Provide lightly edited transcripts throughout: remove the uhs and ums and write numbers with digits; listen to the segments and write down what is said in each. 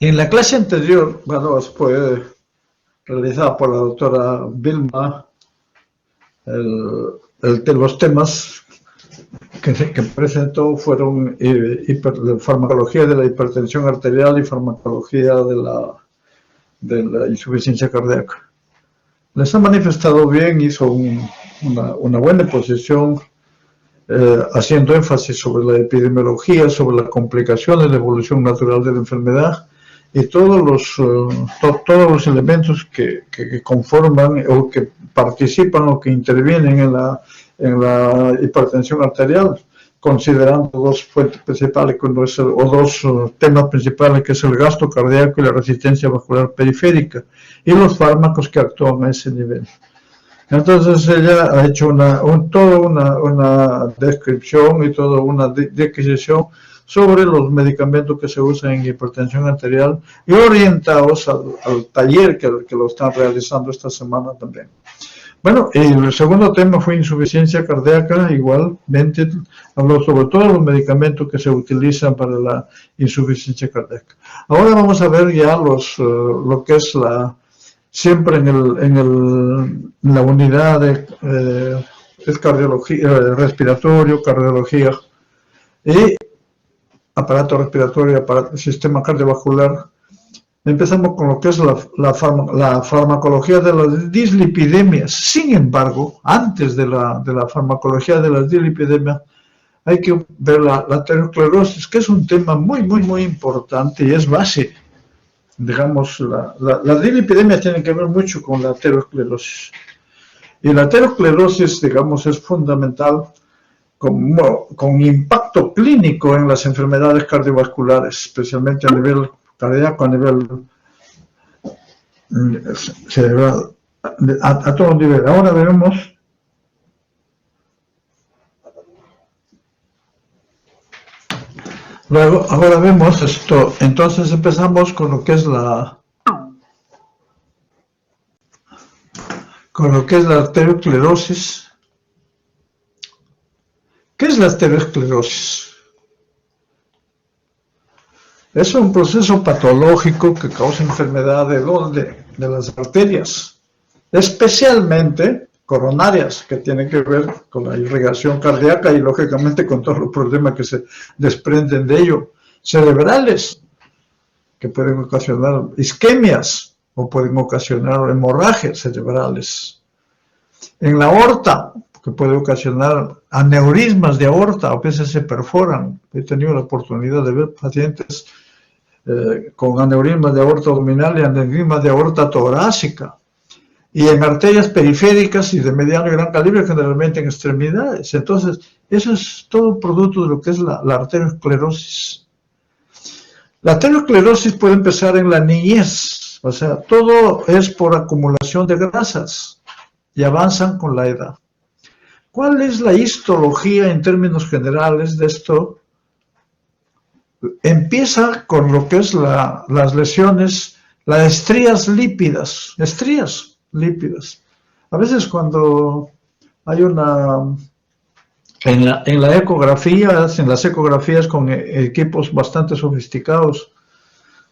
En la clase anterior, bueno, fue realizada por la doctora Vilma, los temas que presentó fueron farmacología de la hipertensión arterial y farmacología de la insuficiencia cardíaca. Les ha manifestado bien, hizo una buena exposición, haciendo énfasis sobre la epidemiología, sobre las complicaciones, la evolución natural de la enfermedad y todos los elementos que conforman o que participan o que intervienen en la hipertensión arterial, considerando dos fuentes principales o dos temas principales, que es el gasto cardíaco y la resistencia vascular periférica, y los fármacos que actúan a ese nivel. Entonces ella ha hecho toda una descripción y toda una descripción sobre los medicamentos que se usan en hipertensión arterial y orientados al taller que lo están realizando esta semana también. Bueno, y el segundo tema fue insuficiencia cardíaca, igualmente habló sobre todos los medicamentos que se utilizan para la insuficiencia cardíaca. Ahora vamos a ver ya lo que es siempre en la unidad de es cardiología, respiratorio, cardiología y aparato respiratorio, sistema cardiovascular. Empezamos con lo que es la farmacología de las dislipidemias. Sin embargo, antes de la farmacología de las dislipidemias, hay que ver la aterosclerosis, que es un tema muy, muy, muy importante y es base. Digamos, las dislipidemias tienen que ver mucho con la aterosclerosis. Y la aterosclerosis, digamos, es fundamental con impacto clínico en las enfermedades cardiovasculares, especialmente a nivel cardíaco, a nivel cerebral, a todo nivel. Ahora veremos ahora vemos esto. Entonces empezamos con lo que es la arteriosclerosis. ¿Qué es la arteriosclerosis? Es un proceso patológico que causa enfermedad de las arterias, especialmente coronarias, que tienen que ver con la irrigación cardíaca y lógicamente con todos los problemas que se desprenden de ello, cerebrales, que pueden ocasionar isquemias o pueden ocasionar hemorragias cerebrales. En la aorta, que puede ocasionar aneurismas de aorta, a veces se perforan. He tenido la oportunidad de ver pacientes con aneurismas de aorta abdominal y aneurismas de aorta torácica. Y en arterias periféricas y de mediano y gran calibre, generalmente en extremidades. Entonces, eso es todo producto de lo que es la arteriosclerosis. La arteriosclerosis puede empezar en la niñez, o sea, todo es por acumulación de grasas y avanzan con la edad. ¿Cuál es la histología en términos generales de esto? Empieza con lo que es las lesiones, las estrías lípidas. A veces cuando hay en la ecografía, en las ecografías con equipos bastante sofisticados,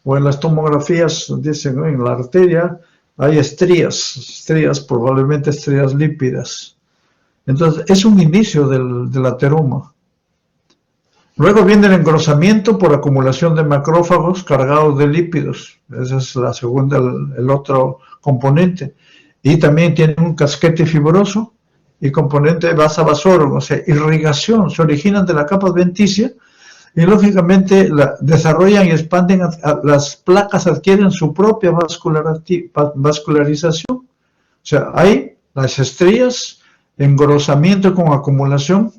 o en las tomografías, dicen, ¿no?, en la arteria hay estrías, probablemente estrías lípidas. Entonces, es un inicio del ateroma. Luego viene el engrosamiento por acumulación de macrófagos cargados de lípidos. Esa es la segunda, el otro componente. Y también tiene un casquete fibroso y componente vasovasorum, o sea, irrigación. Se originan de la capa adventicia y lógicamente desarrollan y expanden, las placas adquieren su propia vascularización. O sea, hay las estrías, engrosamiento con acumulación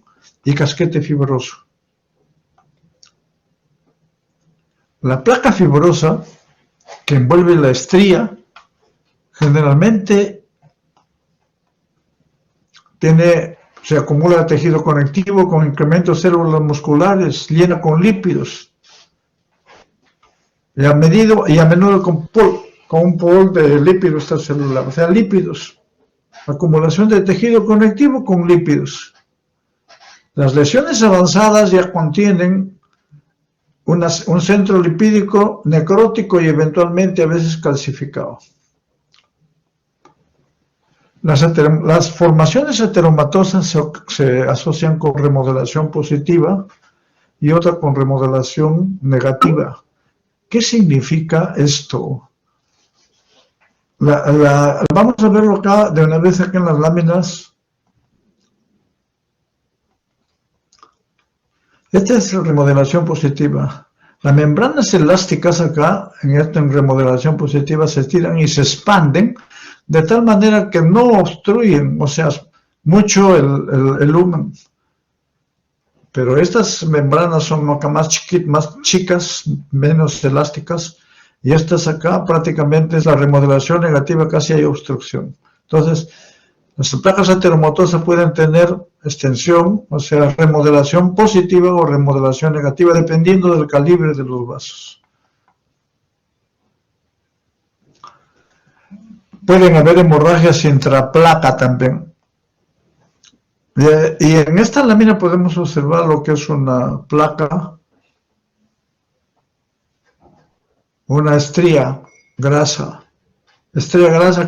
y casquete fibroso. La placa fibrosa que envuelve la estría generalmente se acumula tejido conectivo con incremento de células musculares, llena con lípidos y a menudo con un pol de lípidos extracelular, o sea, lípidos, acumulación de tejido conectivo con lípidos. Las lesiones avanzadas ya contienen un centro lipídico necrótico y eventualmente a veces calcificado. Las formaciones heteromatosas se asocian con remodelación positiva y otra con remodelación negativa. ¿Qué significa esto? Vamos a verlo acá de una vez aquí en las láminas. Esta es la remodelación positiva. Las membranas elásticas acá, en remodelación positiva, se estiran y se expanden de tal manera que no obstruyen, o sea, mucho el lumen. Pero estas membranas son acá más chicas, menos elásticas, y estas acá prácticamente es la remodelación negativa, casi hay obstrucción. Entonces, las placas heteromatosas pueden tener extensión, o sea, remodelación positiva o remodelación negativa, dependiendo del calibre de los vasos. Pueden haber hemorragias intraplaca también. Y en esta lámina podemos observar lo que es una placa, una estría grasa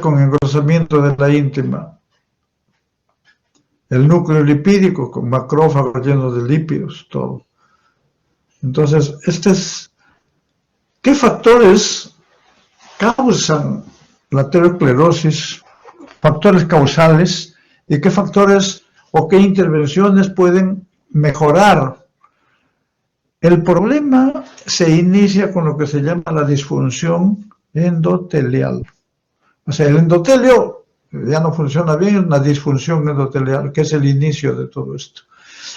con engrosamiento de la íntima. El núcleo lipídico con macrófagos llenos de lípidos, todo. Entonces, ¿qué factores causan la aterosclerosis? Factores causales, y qué factores o qué intervenciones pueden mejorar. El problema se inicia con lo que se llama la disfunción endotelial. O sea, el endotelio ya no funciona bien, una disfunción endotelial, que es el inicio de todo esto.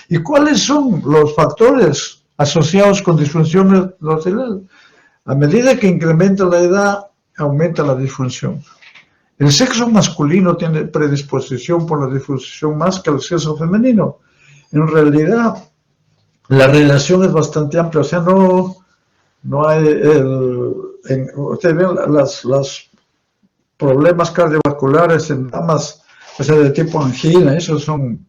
¿Y cuáles son los factores asociados con disfunción endotelial? A medida que incrementa la edad, aumenta la disfunción. El sexo masculino tiene predisposición por la disfunción más que el sexo femenino. En realidad, la relación es bastante amplia, o sea, no hay ustedes ven los problemas cardiovasculares en damas, o sea, de tipo angina, esos son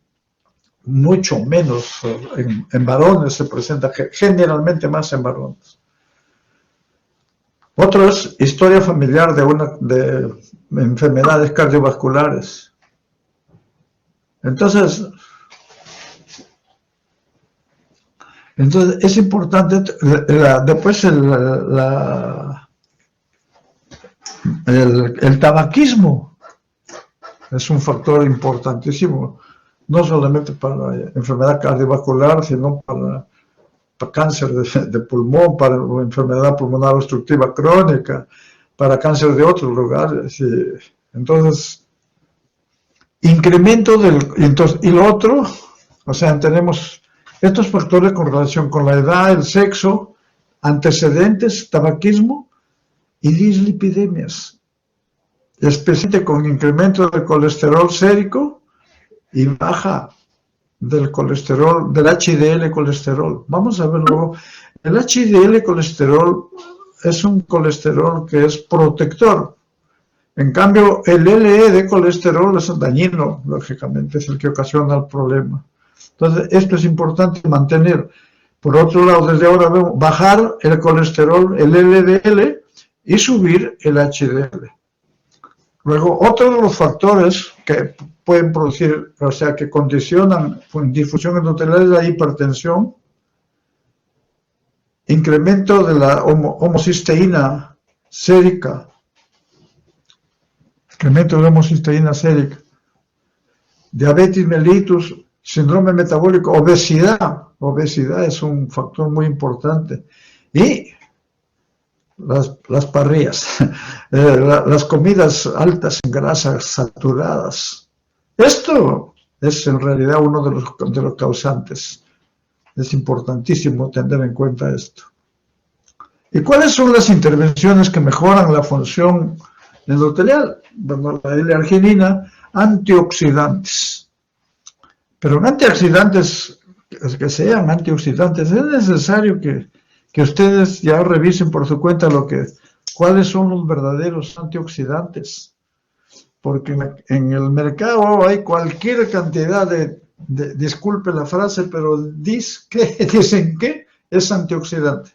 mucho menos en varones, se presenta generalmente más en varones. Otro es historia familiar de enfermedades cardiovasculares. Entonces es importante, después el tabaquismo es un factor importantísimo, no solamente para enfermedad cardiovascular, sino para cáncer de pulmón, para enfermedad pulmonar obstructiva crónica, para cáncer de otros lugares. Entonces, incremento y lo otro, o sea, tenemos estos factores con relación con la edad, el sexo, antecedentes, tabaquismo y dislipidemias, especialmente con incremento del colesterol sérico y baja del colesterol, del HDL colesterol. Vamos a verlo. El HDL colesterol es un colesterol que es protector. En cambio, el LE colesterol es dañino, lógicamente, es el que ocasiona el problema. Entonces, esto es importante mantener. Por otro lado, desde ahora vemos bajar el colesterol, el LDL, y subir el HDL. Luego, otro de los factores que pueden producir, o sea, que condicionan difusión endotelial es la hipertensión, incremento de la homocisteína sérica, diabetes mellitus, síndrome metabólico, obesidad es un factor muy importante, y las parrillas, las comidas altas en grasas saturadas. Esto es en realidad uno de los causantes. Es importantísimo tener en cuenta esto. ¿Y cuáles son las intervenciones que mejoran la función endotelial? Bueno, la L-arginina, antioxidantes. Pero en antioxidantes, que sean antioxidantes, es necesario que ustedes ya revisen por su cuenta cuáles son los verdaderos antioxidantes. Porque en el mercado hay cualquier cantidad disculpe la frase, pero dicen que es antioxidante.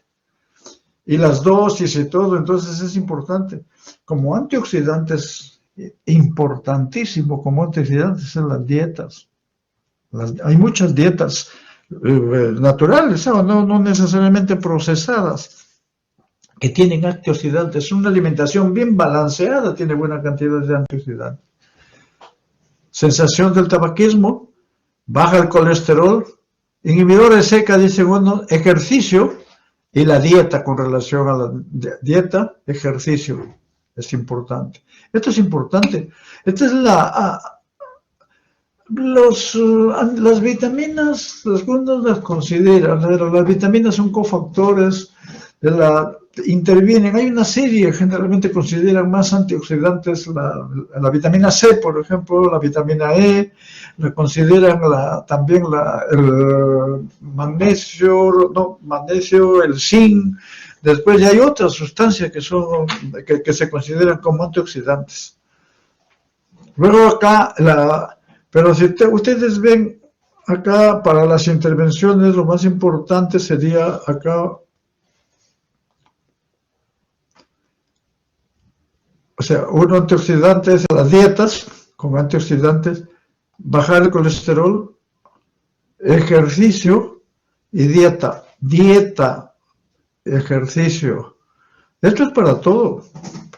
y las dosis y todo, entonces es importante. Como antioxidantes, importantísimo como antioxidantes en las dietas. Hay muchas dietas naturales, no necesariamente procesadas, que tienen antioxidantes. Una alimentación bien balanceada tiene buena cantidad de antioxidantes. Sensación del tabaquismo, baja el colesterol, inhibidores SECA, dice uno, ejercicio y la dieta con relación a la dieta, ejercicio, es importante. Esto es importante. Esta es las vitaminas, algunos las consideran, pero las vitaminas son cofactores, intervienen. Hay una serie, generalmente consideran más antioxidantes la vitamina C, por ejemplo, la vitamina E, la consideran también el magnesio, el zinc. Después ya hay otras sustancias que se consideran como antioxidantes. Luego acá, pero si ustedes ven acá para las intervenciones, lo más importante sería acá, o sea, un antioxidante es las dietas con antioxidantes, bajar el colesterol, ejercicio y dieta. Dieta, ejercicio. Esto es para todo.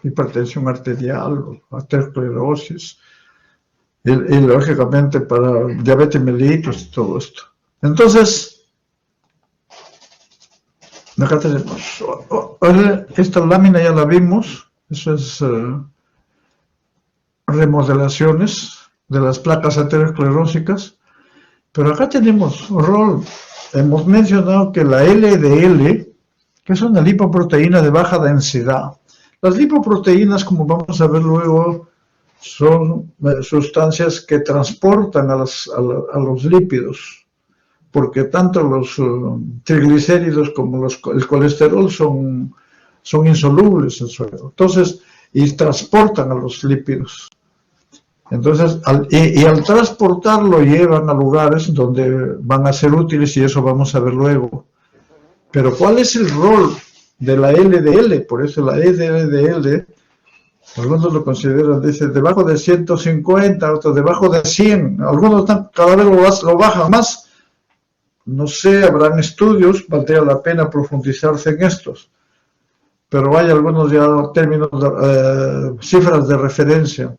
Hipertensión arterial, arteriosclerosis. Y lógicamente para diabetes mellitus y todo esto. Entonces, acá tenemos, esta lámina ya la vimos, eso es remodelaciones de las placas aterosclerosicas, pero acá tenemos rol, hemos mencionado que la LDL, que es una lipoproteína de baja densidad, las lipoproteínas, como vamos a ver luego, son sustancias que transportan a los lípidos, porque tanto los triglicéridos como el colesterol son insolubles en suelo. Entonces, y transportan a los lípidos. Entonces, al transportarlo llevan a lugares donde van a ser útiles y eso vamos a ver luego. Pero ¿cuál es el rol de la LDL? Por eso la LDL, algunos lo consideran, dice, debajo de 150, otros debajo de 100, algunos cada vez lo bajan más. No sé, habrán estudios, valdría la pena profundizarse en estos, pero hay algunos ya términos, cifras de referencia.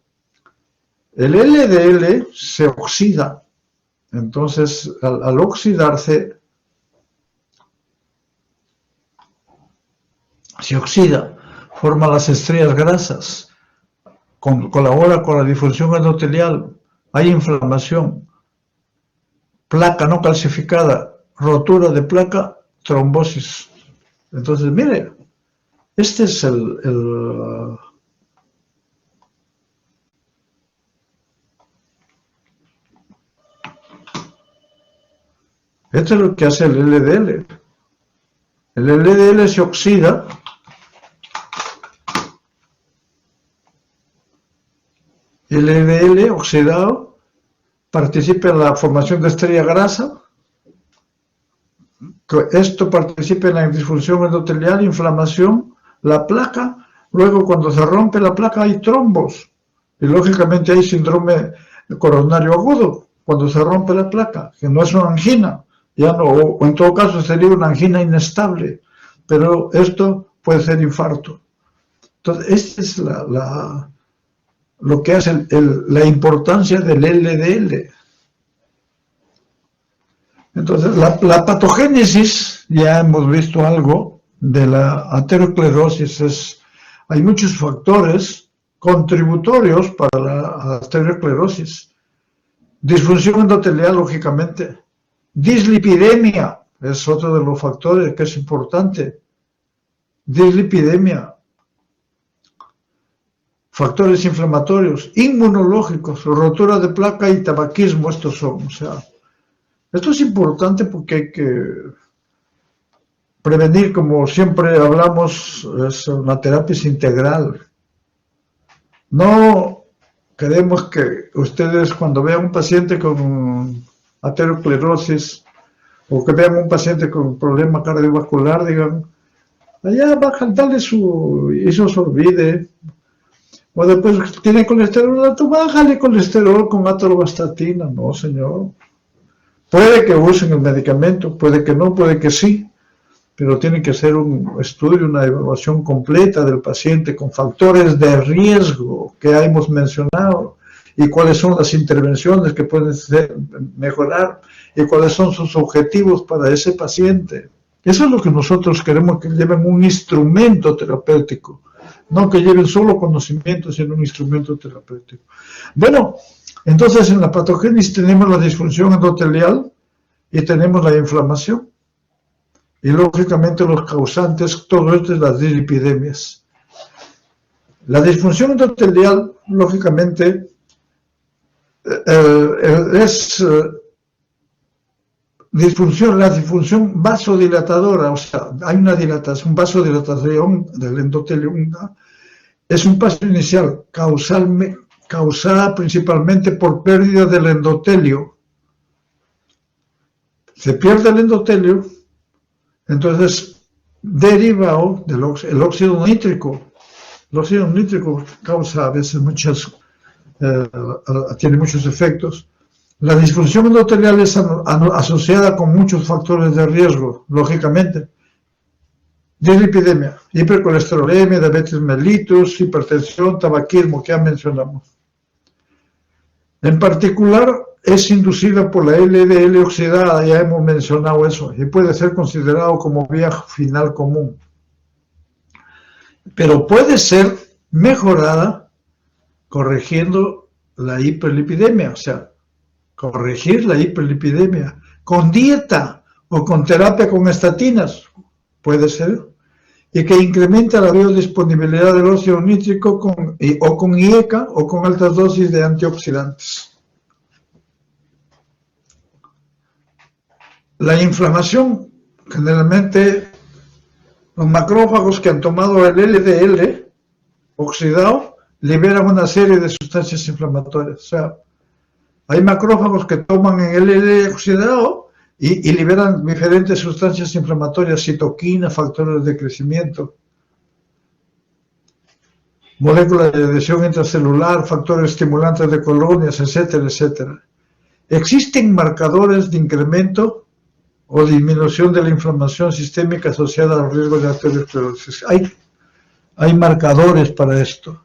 El LDL se oxida, entonces al oxidarse, se oxida, forma las estrellas grasas, colabora con la difusión endotelial, hay inflamación, placa no calcificada, rotura de placa, trombosis. Entonces, mire, este es esto es lo que hace el LDL. El LDL se oxida y el LDL oxidado participa en la formación de estrella grasa. Esto participa en la disfunción endotelial, inflamación, la placa. Luego, cuando se rompe la placa, hay trombos. Y lógicamente hay síndrome coronario agudo cuando se rompe la placa, que no es una angina. Ya no, o en todo caso sería una angina inestable, pero esto puede ser infarto. Entonces, esta es lo que hace la importancia del LDL. Entonces, la patogénesis, ya hemos visto algo de la aterosclerosis, hay muchos factores contributorios para la aterosclerosis. Disfunción endotelial, lógicamente. Dislipidemia es otro de los factores que es importante. Dislipidemia. Factores inflamatorios, inmunológicos, rotura de placa y tabaquismo, estos son. O sea, esto es importante porque hay que prevenir, como siempre hablamos, es una terapia integral. No queremos que ustedes cuando vean un paciente con aterosclerosis o que vean un paciente con problema cardiovascular digan, allá baja, dale su isosorbide. O después tiene colesterol alto, bájale colesterol con atorvastatina. No, señor. Puede que usen el medicamento, puede que no, puede que sí, pero tiene que hacer un estudio, una evaluación completa del paciente con factores de riesgo que hemos mencionado y cuáles son las intervenciones que pueden mejorar y cuáles son sus objetivos para ese paciente. Eso es lo que nosotros queremos, que lleven un instrumento terapéutico, no que lleven solo conocimiento, sino un instrumento terapéutico. Bueno, entonces en la patogénesis tenemos la disfunción endotelial y tenemos la inflamación. Y lógicamente los causantes, todo esto es las dislipidemias. La disfunción endotelial, lógicamente, es la disfunción vasodilatadora, o sea, hay una dilatación, vasodilatación del endotelio. Es un paso inicial causada principalmente por pérdida del endotelio. Se pierde el endotelio, entonces derivado del óxido nítrico. El óxido nítrico causa a veces tiene muchos efectos. La disfunción endotelial es asociada con muchos factores de riesgo, lógicamente. Dislipidemia, hipercolesterolemia, diabetes mellitus, hipertensión, tabaquismo, que ya mencionamos. En particular, es inducida por la LDL oxidada, ya hemos mencionado eso, y puede ser considerado como vía final común. Pero puede ser mejorada corrigiendo la hiperlipidemia, o sea, corregir la hiperlipidemia con dieta o con terapia con estatinas, puede ser, y que incrementa la biodisponibilidad del óxido nítrico o con IECA o con altas dosis de antioxidantes. La inflamación, generalmente los macrófagos que han tomado el LDL oxidado liberan una serie de sustancias inflamatorias. O sea, hay macrófagos que toman el LDL oxidado y liberan diferentes sustancias inflamatorias, citoquinas, factores de crecimiento, moléculas de adhesión intracelular, factores estimulantes de colonias, etcétera, etcétera. Existen marcadores de incremento o disminución de la inflamación sistémica asociada al riesgo de arteriosclerosis. Hay marcadores para esto,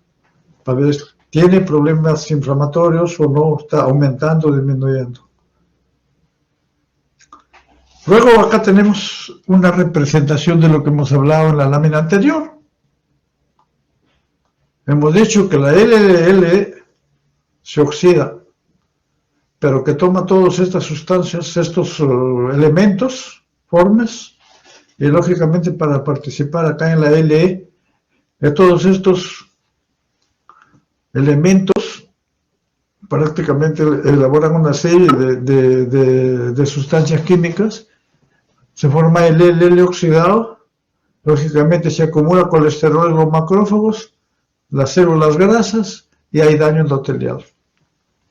para ver, ¿tiene problemas inflamatorios o no? ¿Está aumentando o disminuyendo? Luego acá tenemos una representación de lo que hemos hablado en la lámina anterior. Hemos dicho que la LDL se oxida, pero que toma todas estas sustancias, estos elementos, formas, y lógicamente para participar acá en la LE, de todos estos elementos, prácticamente elaboran una serie de sustancias químicas, se forma el LDL oxidado, lógicamente se acumula colesterol en los macrófagos, las células grasas, y hay daño endotelial.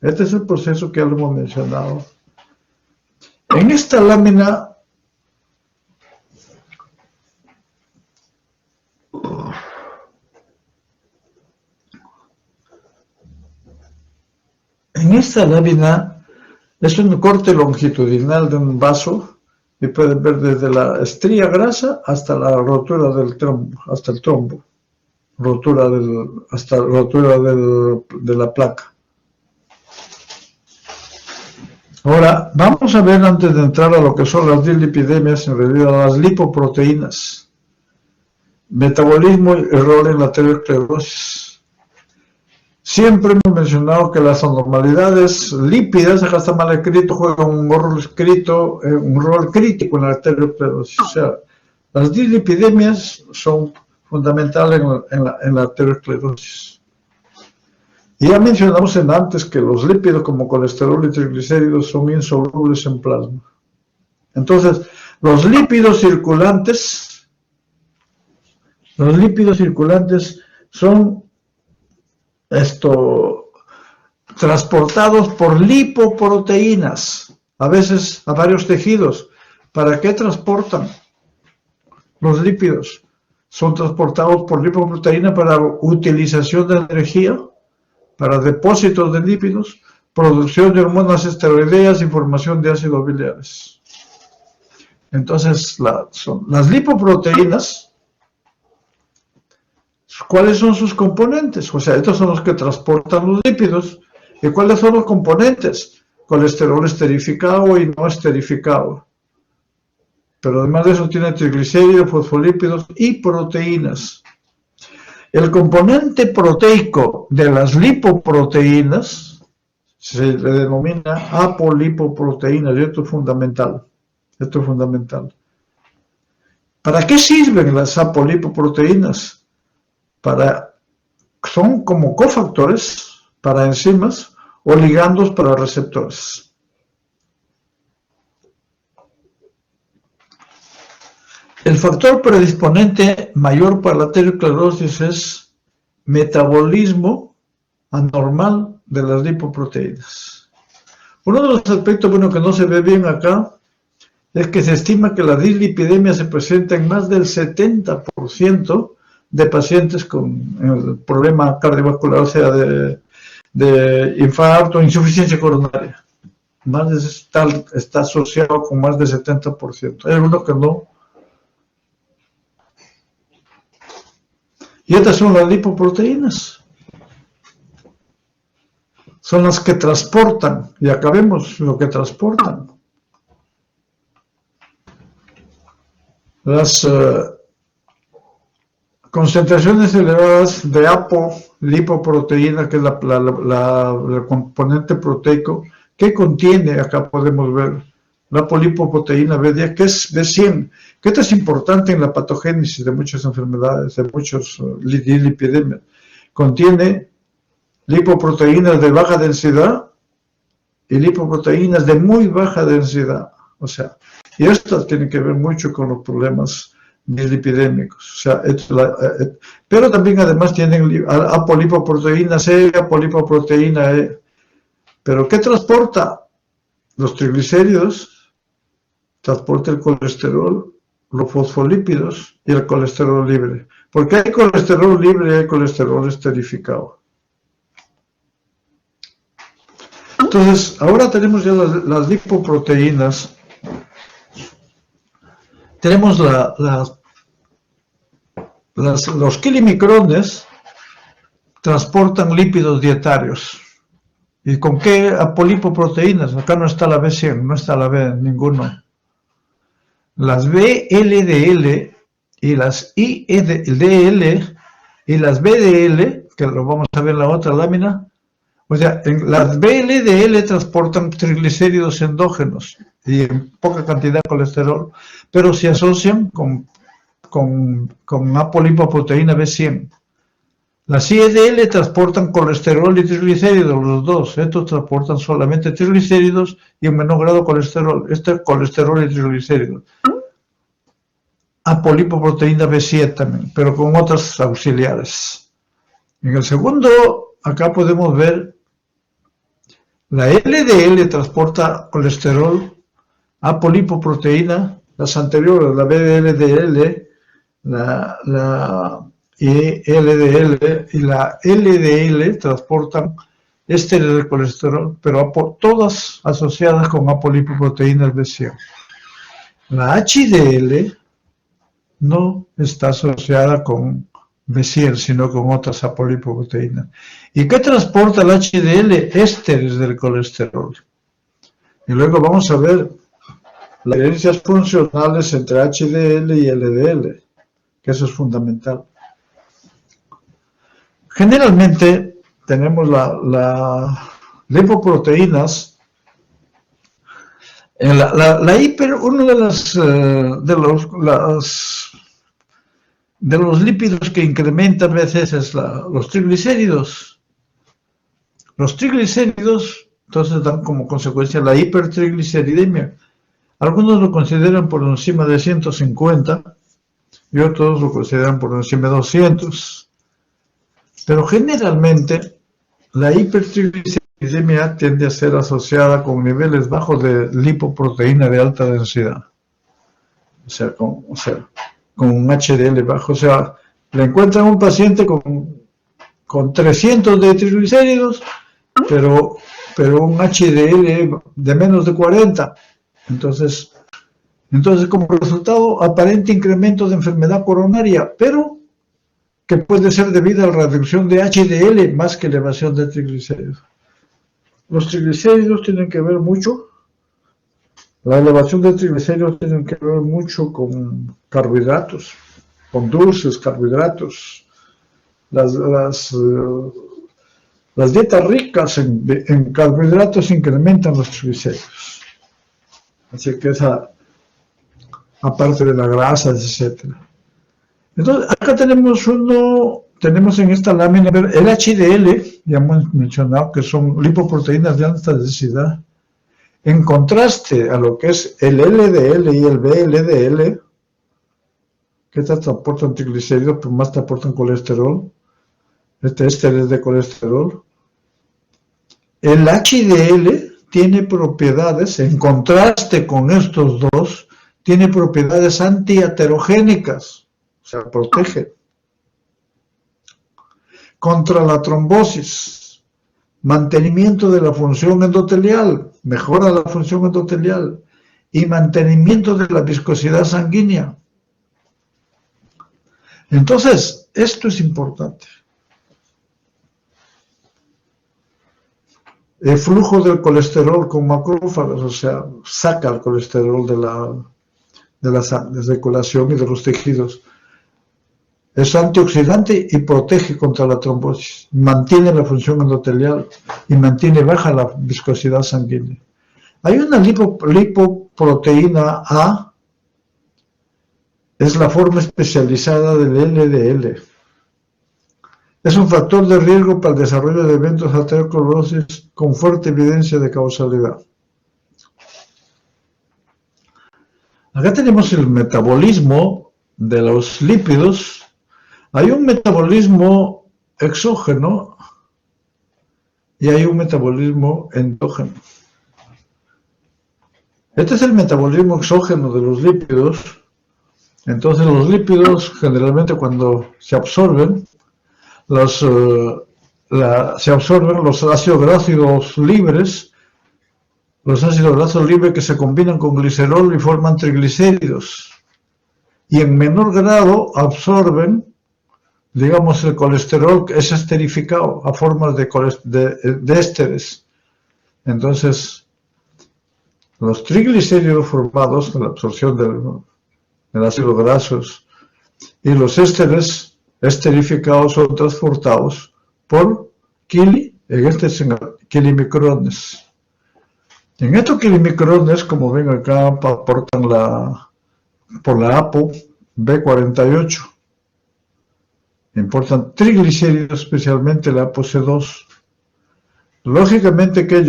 Este es el proceso que ya lo hemos mencionado. En esta lámina es un corte longitudinal de un vaso y pueden ver desde la estría grasa hasta la rotura del trombo, hasta el trombo, hasta la rotura de la placa. Ahora, vamos a ver, antes de entrar a lo que son las dislipidemias, en realidad las lipoproteínas, metabolismo y rol en la arteriosclerosis. Siempre hemos mencionado que las anormalidades lípidas, acá está mal escrito, juegan un rol crítico en la arteriosclerosis. O sea, las dislipidemias son fundamentales en la arteriosclerosis. Y ya mencionamos antes que los lípidos como colesterol y triglicéridos son insolubles en plasma. Entonces, los lípidos circulantes son transportados por lipoproteínas, a veces a varios tejidos. ¿Para qué transportan los lípidos? son transportados por lipoproteína para utilización de energía, para depósitos de lípidos, producción de hormonas esteroideas y formación de ácidos biliares. Entonces, las lipoproteínas, ¿cuáles son sus componentes? O sea, estos son los que transportan los lípidos. ¿Y cuáles son los componentes? Colesterol esterificado y no esterificado. Pero además de eso tiene triglicéridos, fosfolípidos y proteínas. El componente proteico de las lipoproteínas se le denomina apolipoproteínas, y esto es fundamental. Esto es fundamental. ¿Para qué sirven las apolipoproteínas? Son como cofactores para enzimas o ligandos para receptores. El factor predisponente mayor para la aterosclerosis es metabolismo anormal de las lipoproteínas. Uno de los aspectos que no se ve bien acá es que se estima que la dislipidemia se presenta en más del 70% de pacientes con el problema cardiovascular, o sea, de infarto, insuficiencia coronaria. Está asociado con más del 70%. Hay algunos que no. Y estas son las lipoproteínas. Son las que transportan, y acá vemos lo que transportan. Las concentraciones elevadas de apolipoproteína, que es el componente proteico, que contiene, acá podemos ver, la apolipoproteína B10, que es B100, que esto es importante en la patogénesis de muchas enfermedades, de muchos dislipidemias. Contiene lipoproteínas de baja densidad y lipoproteínas de muy baja densidad. O sea, y estas tienen que ver mucho con los problemas dislipidémicos. O sea, pero también además tienen apolipoproteína C, apolipoproteína E. ¿Pero qué transporta? Los triglicéridos, transporta el colesterol, los fosfolípidos y el colesterol libre. Porque hay colesterol libre y hay colesterol esterificado. Entonces, ahora tenemos ya las lipoproteínas. Tenemos los kilimicrones, transportan lípidos dietarios. ¿Y con qué apolipoproteínas? Acá no está la B100, no está la B, ninguno. Las VLDL y las IDL y las BDL, que lo vamos a ver en la otra lámina, o sea, las VLDL transportan triglicéridos endógenos y en poca cantidad de colesterol, pero se asocian con apolipoproteína B100. Las IDL transportan colesterol y triglicéridos, los dos. Estos transportan solamente triglicéridos y en menor grado colesterol. Este es colesterol y triglicéridos. Apolipoproteína B7 también, pero con otras auxiliares. En el segundo, acá podemos ver la LDL transporta colesterol, apolipoproteína, las anteriores, la VLDL, la LDL y la LDL transportan ésteres de colesterol, pero todas asociadas con apolipoproteínas B100. La HDL no está asociada con B100, sino con otras apolipoproteínas. ¿Y qué transporta el HDL? Ésteres del colesterol. Y luego vamos a ver las diferencias funcionales entre HDL y LDL, que eso es fundamental. Generalmente tenemos las lipoproteínas. Uno de los lípidos que incrementa a veces es los triglicéridos. Los triglicéridos, entonces, dan como consecuencia la hipertrigliceridemia. Algunos lo consideran por encima de 150 y otros lo consideran por encima de 200. Pero generalmente la hipertrigliceridemia tiende a ser asociada con niveles bajos de lipoproteína de alta densidad. O sea, con un HDL bajo. O sea, le encuentran un paciente con 300 de triglicéridos, pero un HDL de menos de 40. Entonces, como resultado, aparente incremento de enfermedad coronaria, pero que puede ser debido a la reducción de HDL más que elevación de triglicéridos. Los triglicéridos tienen que ver mucho, la elevación de triglicéridos tiene que ver mucho con carbohidratos, con dulces, carbohidratos. Las dietas ricas en carbohidratos incrementan los triglicéridos. Así que esa, aparte de la grasa, etc. Entonces, acá tenemos en esta lámina el HDL, ya hemos mencionado que son lipoproteínas de alta densidad, en contraste a lo que es el LDL y el VLDL, que estas aportan triglicéridos, pero más te aportan colesterol, ésteres de colesterol. El HDL tiene propiedades, en contraste con estos dos, tiene propiedades antiaterogénicas, o sea, protege contra la trombosis, mantenimiento de la función endotelial, mejora la función endotelial y mantenimiento de la viscosidad sanguínea. Entonces, esto es importante. El flujo del colesterol con macrófagos, o sea, saca el colesterol de la circulación y de los tejidos. Es antioxidante y protege contra la trombosis, mantiene la función endotelial y mantiene baja la viscosidad sanguínea. Hay una lipoproteína A, es la forma especializada del LDL. Es un factor de riesgo para el desarrollo de eventos de aterosclerosis con fuerte evidencia de causalidad. Acá tenemos el metabolismo de los lípidos. Hay un metabolismo exógeno y hay un metabolismo endógeno. Este es el metabolismo exógeno de los lípidos. Entonces los lípidos generalmente cuando se absorben, se absorben los ácidos grasos libres, que se combinan con glicerol y forman triglicéridos. Y en menor grado absorben, digamos, el colesterol que es esterificado a formas de ésteres. Entonces, los triglicéridos formados con la absorción del ácido grasos y los ésteres esterificados son transportados por kilimicrones. En estos kilimicrones, como ven acá, aportan por la APO B48. Importan triglicéridos, especialmente la ApoC2. Lógicamente que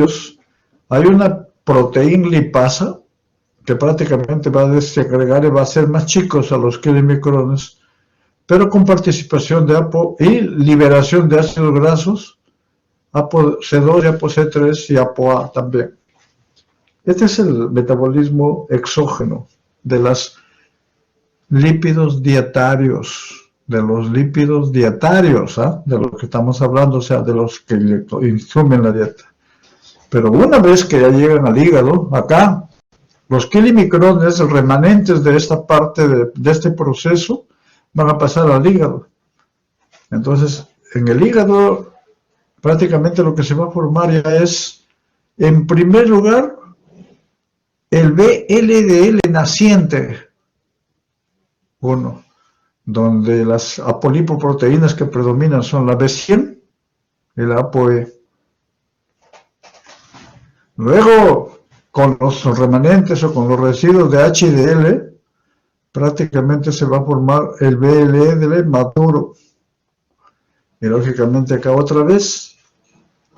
hay una proteína lipasa que prácticamente va a desagregar y va a hacer más chicos a los kilimicrones, pero con participación de APO y liberación de ácidos grasos, ApoC2 y ApoC3 y ApoA también. Este es el metabolismo exógeno de los lípidos dietarios, de los que estamos hablando, o sea, de los que insumen la dieta. Pero una vez que ya llegan al hígado, acá, los kilimicrones, remanentes de esta parte de este proceso, van a pasar al hígado. Entonces, en el hígado, prácticamente lo que se va a formar ya es, en primer lugar, el VLDL naciente, donde las apolipoproteínas que predominan son la B100 y la ApoE. Luego, con los remanentes o con los residuos de HDL, prácticamente se va a formar el VLDL maduro. Y lógicamente acá otra vez,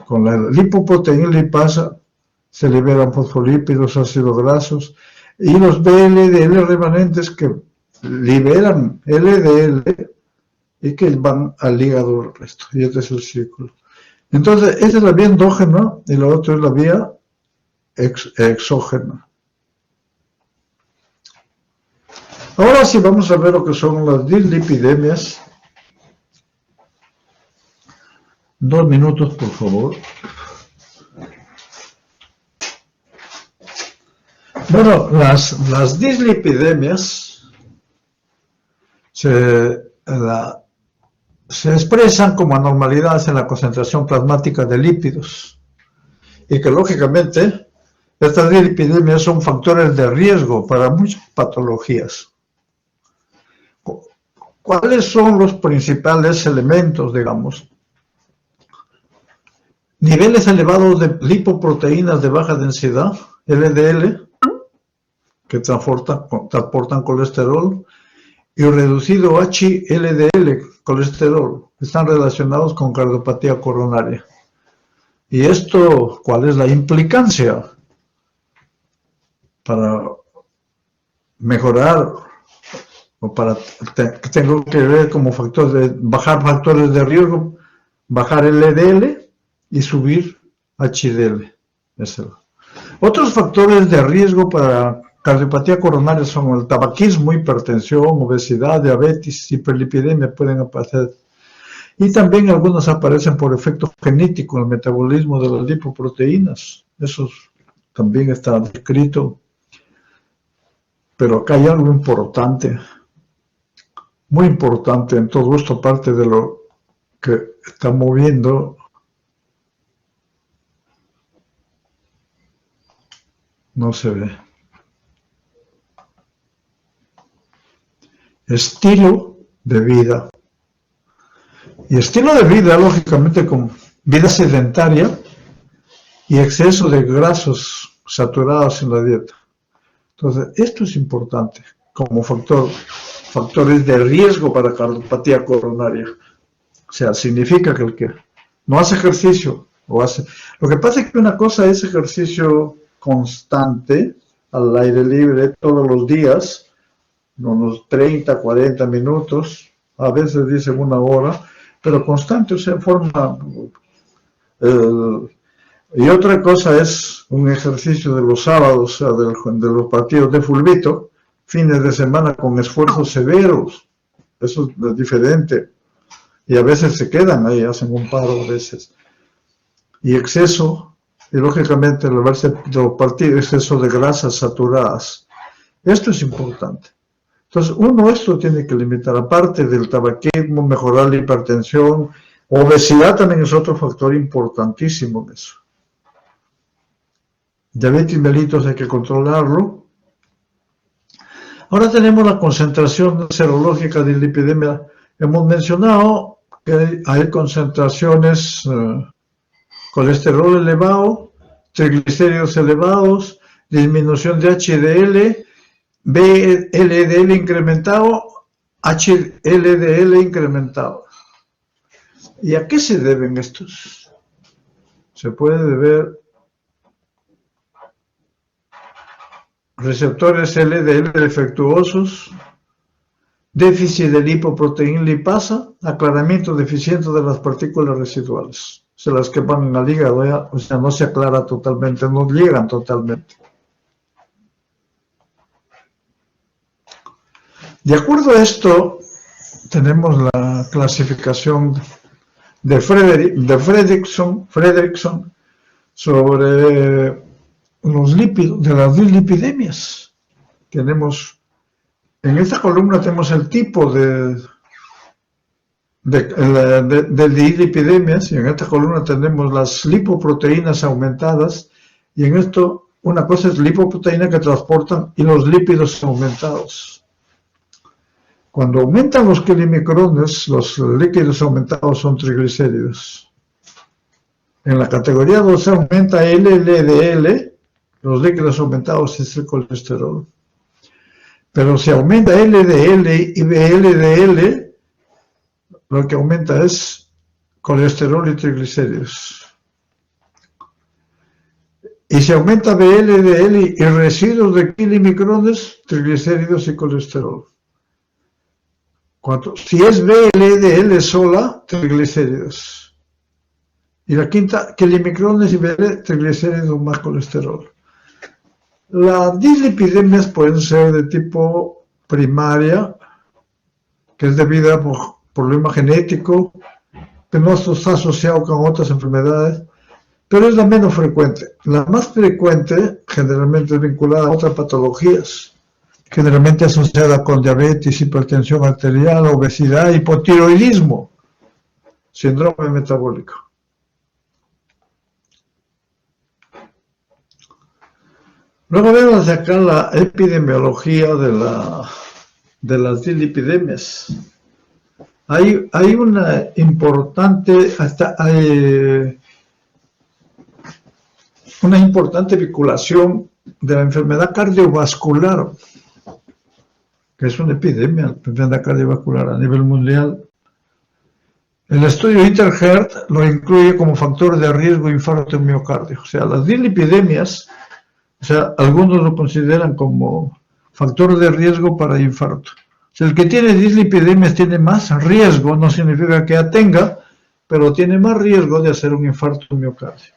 con la lipoproteína lipasa, se liberan fosfolípidos, ácidos grasos, y los VLDL remanentes que liberan LDL y que van al hígado el resto. Y este es el círculo. Entonces, esta es la vía endógena y la otra es la vía exógena. Ahora sí vamos a ver lo que son las dislipidemias. 2 minutos, por favor. Bueno, las dislipidemias se expresan como anormalidades en la concentración plasmática de lípidos y que lógicamente estas dislipidemias son factores de riesgo para muchas patologías. ¿Cuáles son los principales elementos, digamos? Niveles elevados de lipoproteínas de baja densidad, LDL, que transportan colesterol, y reducido HLDL, colesterol, están relacionados con cardiopatía coronaria. ¿Y esto cuál es la implicancia? Para mejorar, o para tengo que ver como factores de bajar factores de riesgo, bajar LDL y subir HDL. Otros factores de riesgo para cardiopatía coronaria son el tabaquismo, hipertensión, obesidad, diabetes, hiperlipidemia pueden aparecer. Y también algunos aparecen por efecto genético en el metabolismo de las lipoproteínas. Eso también está descrito. Pero acá hay algo importante, muy importante en todo esto, aparte de lo que está moviendo. No se ve. Estilo de vida. Y estilo de vida, lógicamente, con vida sedentaria y exceso de grasos saturados en la dieta. Entonces, esto es importante como factores de riesgo para cardiopatía coronaria. O sea, significa que el que no hace ejercicio o hace... Lo que pasa es que una cosa es ejercicio constante, al aire libre, todos los días, unos 30, 40 minutos, a veces dicen 1 hora, pero constante, o sea, forma... y otra cosa es un ejercicio de los sábados, o sea, de los partidos de fulbito, fines de semana con esfuerzos severos. Eso es diferente. Y a veces se quedan ahí, hacen un paro a veces. Y exceso, y lógicamente el verse de los partidos, exceso de grasas saturadas. Esto es importante. Entonces, uno esto tiene que limitar, aparte del tabaquismo, mejorar la hipertensión, obesidad también es otro factor importantísimo en eso. Diabetes mellitus hay que controlarlo. Ahora tenemos la concentración serológica de lipidemia. Hemos mencionado que hay concentraciones, colesterol elevado, triglicéridos elevados, disminución de HDL, VLDL incrementado, HLDL incrementado. ¿Y a qué se deben estos? Se puede deber receptores LDL defectuosos, déficit de lipoproteína lipasa, aclaramiento deficiente de las partículas residuales. O sea, las que van al hígado, o sea, no se aclara totalmente, no llegan totalmente. De acuerdo a esto, tenemos la clasificación de Fredrickson sobre los lípidos, de las dislipidemias. Tenemos, en esta columna tenemos el tipo de dislipidemias, y en esta columna tenemos las lipoproteínas aumentadas, y en esto una cosa es lipoproteína que transportan y los lípidos aumentados. Cuando aumentan los kilimicrones, los líquidos aumentados son triglicéridos. En la categoría 2 aumenta LDL, los líquidos aumentados es el colesterol. Pero si aumenta LDL y VLDL, lo que aumenta es colesterol y triglicéridos. Y si aumenta VLDL y residuos de kilimicrones, triglicéridos y colesterol. Si es VLDL sola, triglicéridos. Y la quinta, kilimicrones y VLDL, triglicéridos más colesterol. Las dislipidemias pueden ser de tipo primaria, que es debida por problema genético, que no está asociado con otras enfermedades, pero es la menos frecuente. La más frecuente generalmente es vinculada a otras patologías, generalmente asociada con diabetes, hipertensión arterial, obesidad, hipotiroidismo, síndrome metabólico. Luego vemos acá la epidemiología de las dislipidemias. Hay una importante, una importante vinculación de la enfermedad cardiovascular, que es una epidemia, la enfermedad cardiovascular a nivel mundial. El estudio Interheart lo incluye como factor de riesgo de infarto de miocardio. O sea, las dislipidemias, o sea, algunos lo consideran como factor de riesgo para infarto. O sea, el que tiene dislipidemias tiene más riesgo, no significa que ya tenga, pero tiene más riesgo de hacer un infarto de miocardio.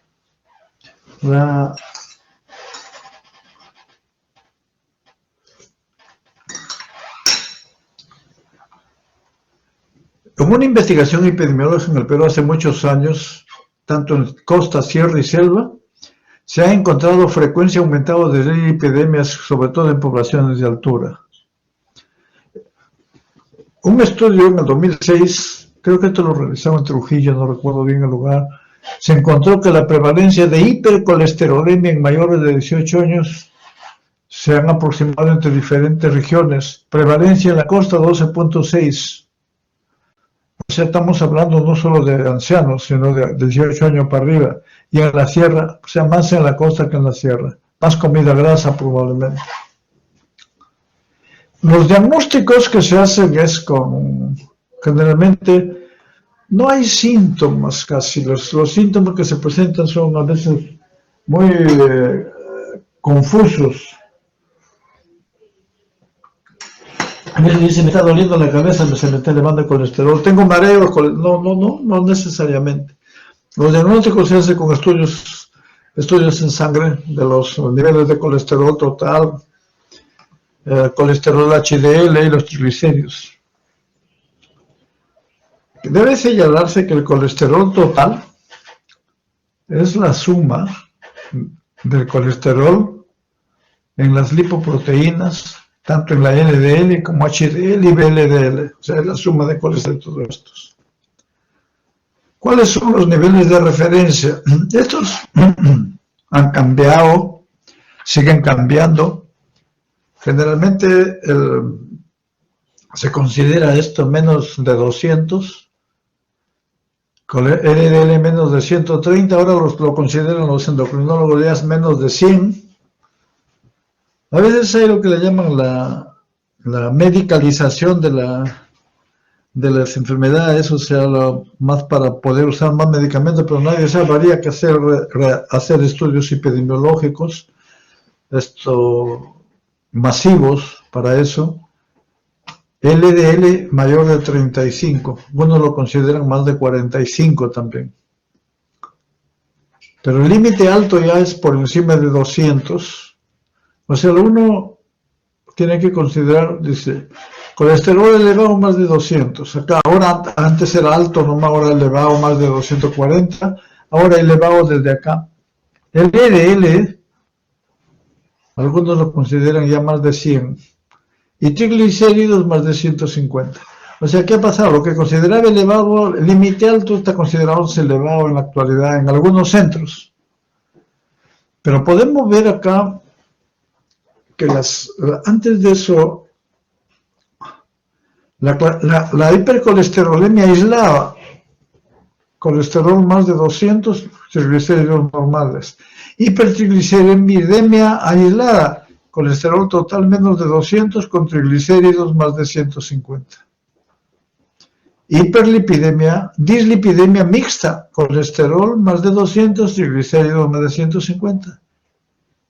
Como una investigación epidemiológica en el Perú hace muchos años, tanto en costa, sierra y selva, se ha encontrado frecuencia aumentada de epidemias, sobre todo en poblaciones de altura. Un estudio en el 2006, creo que esto lo realizaba en Trujillo, no recuerdo bien el lugar, se encontró que la prevalencia de hipercolesterolemia en mayores de 18 años se han aproximado entre diferentes regiones. Prevalencia en la costa 12.6. O sea, estamos hablando no solo de ancianos, sino de 18 años para arriba. Y en la sierra, o sea, más en la costa que en la sierra. Más comida grasa probablemente. Los diagnósticos que se hacen es generalmente, no hay síntomas casi. Los síntomas que se presentan son a veces muy confusos. A mí me dice, me está doliendo la cabeza, se me está elevando el colesterol, tengo mareo, no necesariamente. Los diagnósticos se hacen con estudios en sangre de los niveles de colesterol total, colesterol HDL y los triglicéridos. Debe señalarse que el colesterol total es la suma del colesterol en las lipoproteínas, tanto en la LDL como HDL y VLDL, o sea, es la suma de colesterol de todos estos. ¿Cuáles son los niveles de referencia? Estos han cambiado, siguen cambiando. Generalmente se considera esto menos de 200, con LDL menos de 130, ahora lo consideran los endocrinólogos ya es menos de 100. A veces hay lo que le llaman la medicalización de las enfermedades, o sea, más para poder usar más medicamentos, pero nadie sabe, habría que hacer estudios epidemiológicos masivos para eso. LDL mayor de 35, algunos lo consideran más de 45 también. Pero el límite alto ya es por encima de 200. O sea, uno tiene que considerar, dice, colesterol elevado más de 200. Acá, ahora antes era alto, nomás ahora elevado más de 240. Ahora elevado desde acá. El LDL, algunos lo consideran ya más de 100. Y triglicéridos más de 150. O sea, ¿qué ha pasado? Lo que consideraba elevado, el límite alto está considerado elevado en la actualidad en algunos centros. Pero podemos ver acá que antes de eso, la hipercolesterolemia aislaba colesterol más de 200, triglicéridos normales. Hipertrigliceridemia aislada, colesterol total menos de 200 con triglicéridos más de 150. Hiperlipidemia, dislipidemia mixta, colesterol más de 200, triglicéridos más de 150.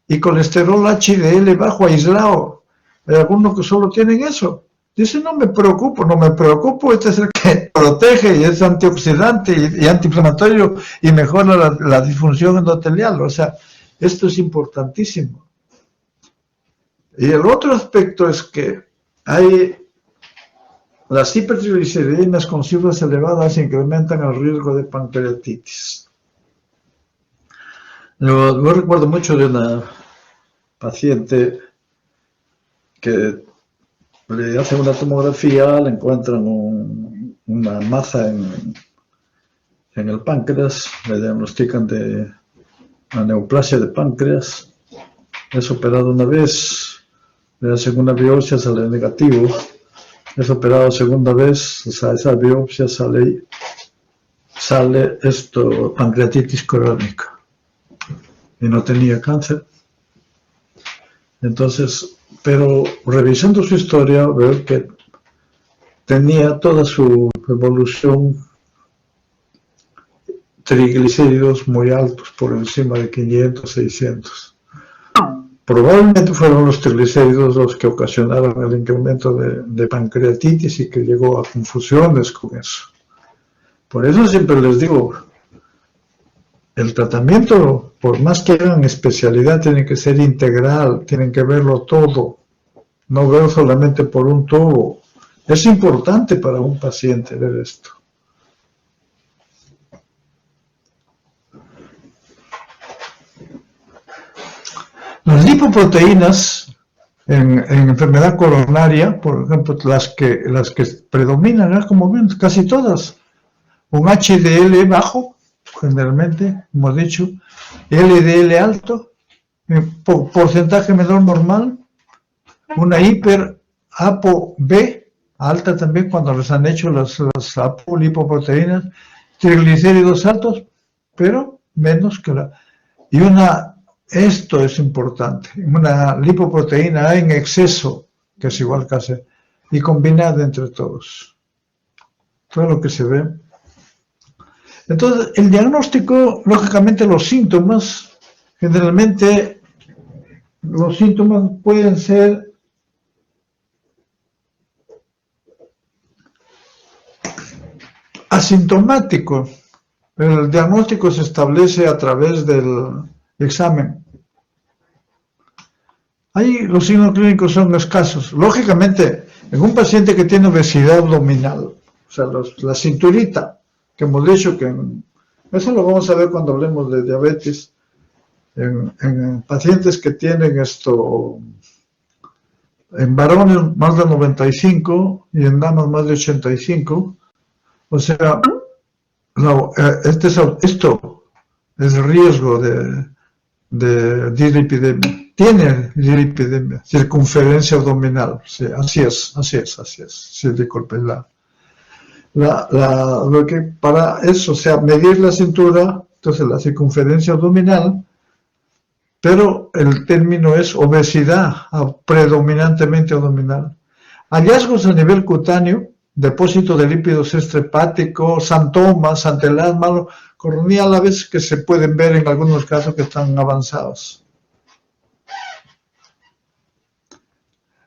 Y colesterol HDL bajo aislado. Hay algunos que solo tienen eso. Dice, no me preocupo, este es el que protege y es antioxidante y antiinflamatorio y mejora la disfunción endotelial. O sea, esto es importantísimo. Y el otro aspecto es que Las hipertrigliceridemias con cifras elevadas incrementan el riesgo de pancreatitis. Yo recuerdo mucho de una paciente que le hacen una tomografía, le encuentran una masa en el páncreas, le diagnostican de una neoplasia de páncreas, es operado una vez, le hacen una biopsia, sale negativo, es operado segunda vez, o sea, esa biopsia sale pancreatitis crónica y no tenía cáncer. Entonces, pero revisando su historia, veo que tenía toda su evolución triglicéridos muy altos, por encima de 500, 600. Probablemente fueron los triglicéridos los que ocasionaron el incremento de pancreatitis y que llegó a confusiones con eso. Por eso siempre les digo, el tratamiento, por más que hagan especialidad, tiene que ser integral, tienen que verlo todo, no ver solamente por un tubo. Es importante para un paciente ver esto. Las lipoproteínas en enfermedad coronaria, por ejemplo, las que predominan, como ven, casi todas, un HDL bajo, generalmente, hemos dicho, LDL alto, porcentaje menor normal, una hiper-ApoB alta también cuando les han hecho las apolipoproteínas, triglicéridos altos, pero menos que la... Y esto es importante, una lipoproteína A en exceso, que es igual que hace, y combinada entre todos. Todo lo que se ve. Entonces, el diagnóstico, lógicamente los síntomas, generalmente los síntomas pueden ser asintomáticos. El diagnóstico se establece a través del examen. Ahí los signos clínicos son escasos. Lógicamente, en un paciente que tiene obesidad abdominal, o sea, la cinturita, que hemos dicho que eso lo vamos a ver cuando hablemos de diabetes, en pacientes que tienen en varones más de 95 y en damas más de 85, o sea, esto es riesgo de dislipidemia. Tiene dislipidemia, circunferencia abdominal, sí, así es, sí, disculpe, lo que para eso, o sea, medir la cintura, entonces la circunferencia abdominal, pero el término es obesidad, predominantemente abdominal. Hallazgos a nivel cutáneo, depósito de lípidos extrahepáticos, santomas ante el asma coronilla a la vez que se pueden ver en algunos casos que están avanzados.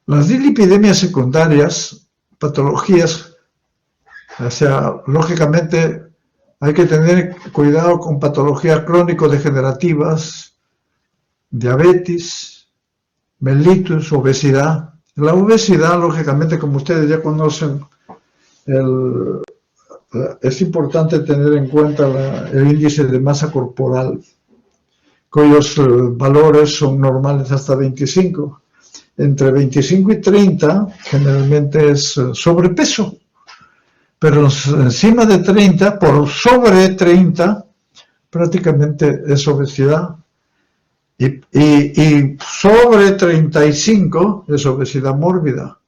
Las dislipidemias secundarias, patologías, o sea, lógicamente hay que tener cuidado con patologías crónico-degenerativas, diabetes, mellitus, obesidad. La obesidad, lógicamente, como ustedes ya conocen, es importante tener en cuenta el índice de masa corporal, cuyos valores son normales hasta 25. Entre 25 y 30 generalmente es sobrepeso, pero encima de 30, por sobre 30, prácticamente es obesidad. Y sobre 35 es obesidad mórbida,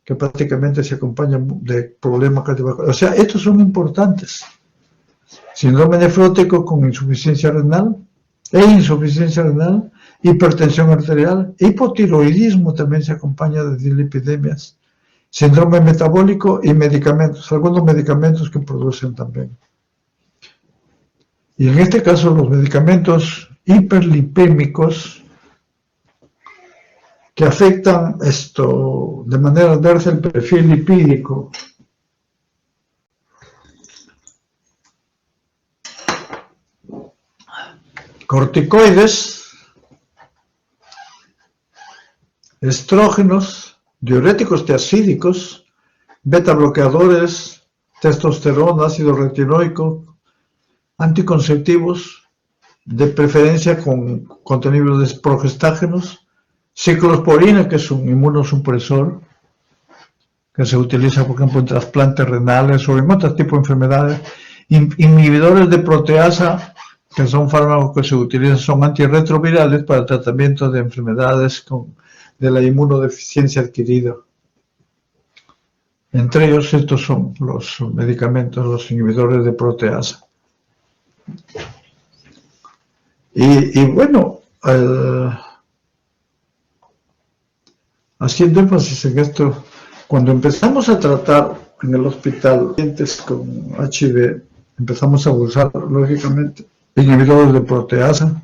que prácticamente se acompaña de problemas cardiovasculares. O sea, estos son importantes. Síndrome nefrótico con insuficiencia renal, hipertensión arterial, hipotiroidismo también se acompaña de dislipidemias, síndrome metabólico y medicamentos, algunos medicamentos que producen también. Y en este caso los medicamentos hiperlipémicos que afectan de manera adversa el perfil lipídico. Corticoides, estrógenos, diuréticos tiacídicos, beta bloqueadores, testosterona, ácido retinoico, anticonceptivos, de preferencia con contenido de progestágenos, ciclosporina, que es un inmunosupresor, que se utiliza, por ejemplo, en trasplantes renales o en otros tipos de enfermedades, inhibidores de proteasa, que son fármacos que se utilizan, son antirretrovirales para el tratamiento de enfermedades de la inmunodeficiencia adquirida. Entre ellos, estos son los medicamentos, los inhibidores de proteasa. Y bueno, haciendo énfasis en esto, cuando empezamos a tratar en el hospital pacientes con HIV, empezamos a usar, lógicamente, inhibidores de proteasa.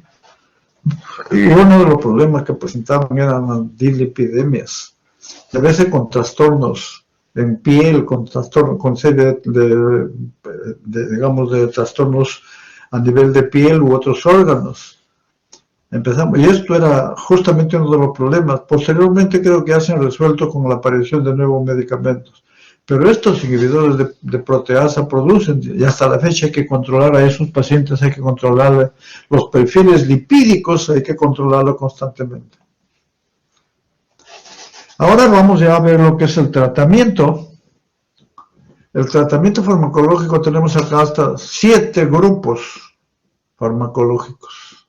Y uno de los problemas que presentaban eran las dislipidemias, a veces con trastornos en piel, con trastornos, con serie digamos, de trastornos a nivel de piel u otros órganos. Empezamos, y esto era justamente uno de los problemas. Posteriormente creo que ya se han resuelto con la aparición de nuevos medicamentos. Pero estos inhibidores de proteasa producen, y hasta la fecha hay que controlar a esos pacientes, hay que controlar los perfiles lipídicos, hay que controlarlo constantemente. Ahora vamos ya a ver lo que es el tratamiento. El tratamiento farmacológico, tenemos acá hasta 7 grupos farmacológicos.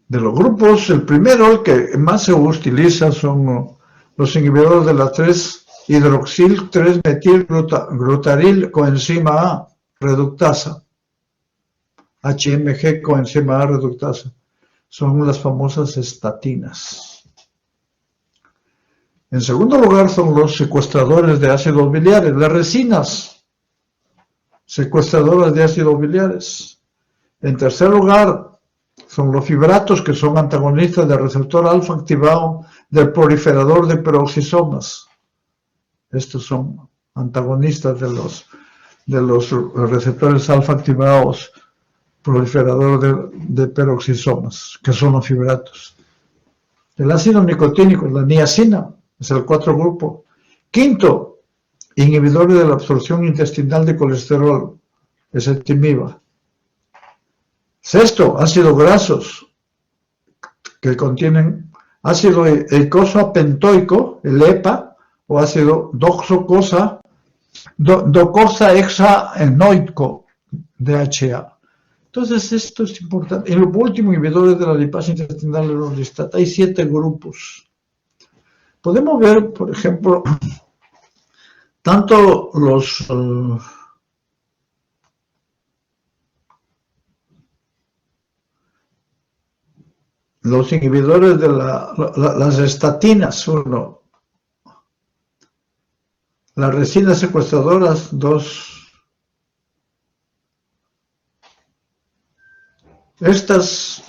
De los grupos, el primero, el que más se utiliza, son los inhibidores de la 3-hidroxil 3-metilglutaril coenzima A reductasa, HMG coenzima A reductasa, son las famosas estatinas. En segundo lugar son los secuestradores de ácidos biliares, las resinas, secuestradoras de ácidos biliares. En tercer lugar son los fibratos, que son antagonistas del receptor alfa activado del proliferador de peroxisomas. Estos son antagonistas de los receptores alfa activados proliferador de peroxisomas, que son los fibratos. El ácido nicotínico, la niacina, es el 4 grupo. Quinto, inhibidores de la absorción intestinal de colesterol, ezetimiba. Sexto, ácidos grasos, que contienen ácido eicosapentaenoico, el EPA, o ácido docosahexaenoico, DHA. Entonces, esto es importante. Y lo último, inhibidores de la lipasa intestinal, el orlistat. Hay 7 grupos. Podemos ver, por ejemplo, tanto los inhibidores de las estatinas, 1, las resinas secuestradoras, 2, estos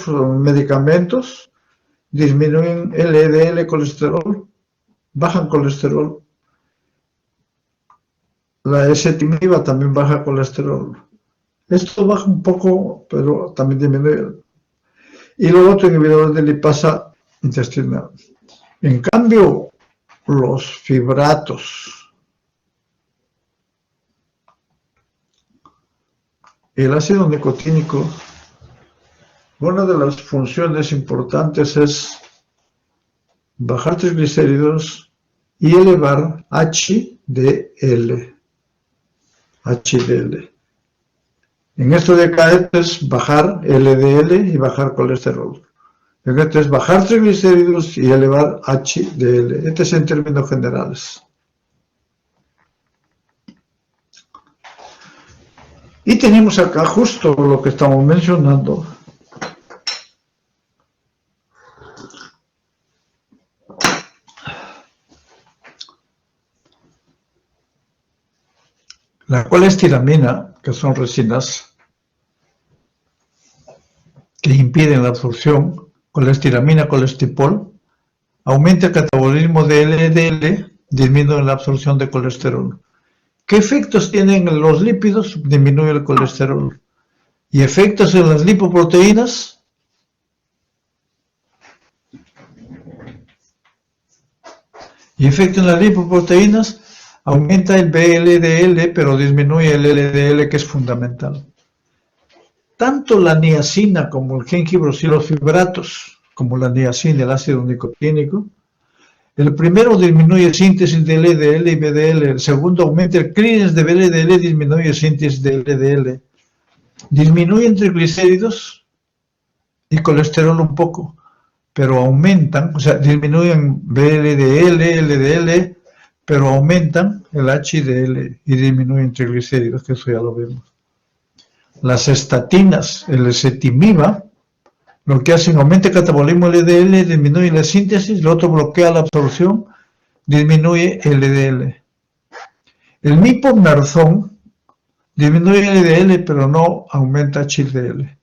medicamentos disminuyen LDL colesterol, bajan colesterol. La ezetimiba también baja colesterol. Esto baja un poco, pero también disminuye. Y luego otro inhibidor de lipasa intestinal. En cambio, los fibratos, el ácido nicotínico, una de las funciones importantes es bajar triglicéridos y elevar HDL. En esto de acá es bajar LDL y bajar colesterol. En esto es bajar triglicéridos y elevar HDL. Este es en términos generales. Y tenemos acá justo lo que estamos mencionando. La colestiramina, que son resinas que impiden la absorción, colestiramina, colestipol, aumenta el catabolismo de LDL, disminuye la absorción de colesterol. ¿Qué efectos tienen en los lípidos? Disminuye el colesterol. ¿Y efectos en las lipoproteínas? Y efecto en las lipoproteínas, aumenta el VLDL, pero disminuye el LDL, que es fundamental. Tanto la niacina como el gengibrosilfibratos, como la niacina, el ácido nicotínico, el primero disminuye síntesis de LDL y VDL, el segundo aumenta el clearance de VLDL y disminuye síntesis de LDL. Disminuyen triglicéridos y colesterol un poco, pero aumentan, o sea, disminuyen VLDL, LDL, pero aumentan el HDL y disminuyen triglicéridos, que eso ya lo vemos. Las estatinas, el ezetimiba, lo que hacen aumenta el catabolismo LDL, disminuye la síntesis, el otro bloquea la absorción, disminuye el LDL. El mipomerzón disminuye el LDL, pero no aumenta HDL.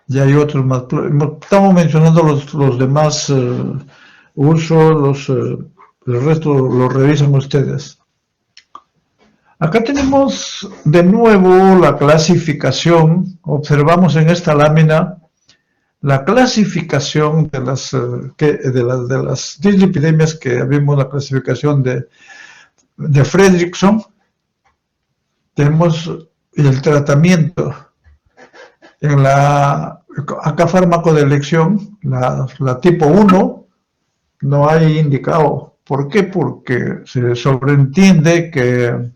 Y hay otros más. Estamos mencionando los demás usos, el resto lo revisan ustedes. Acá tenemos de nuevo la clasificación. Observamos en esta lámina la clasificación de las dislipidemias, que vimos la clasificación de Fredrickson. Tenemos el tratamiento. Acá fármaco de elección, la tipo 1, no hay indicado. ¿Por qué? Porque se sobreentiende que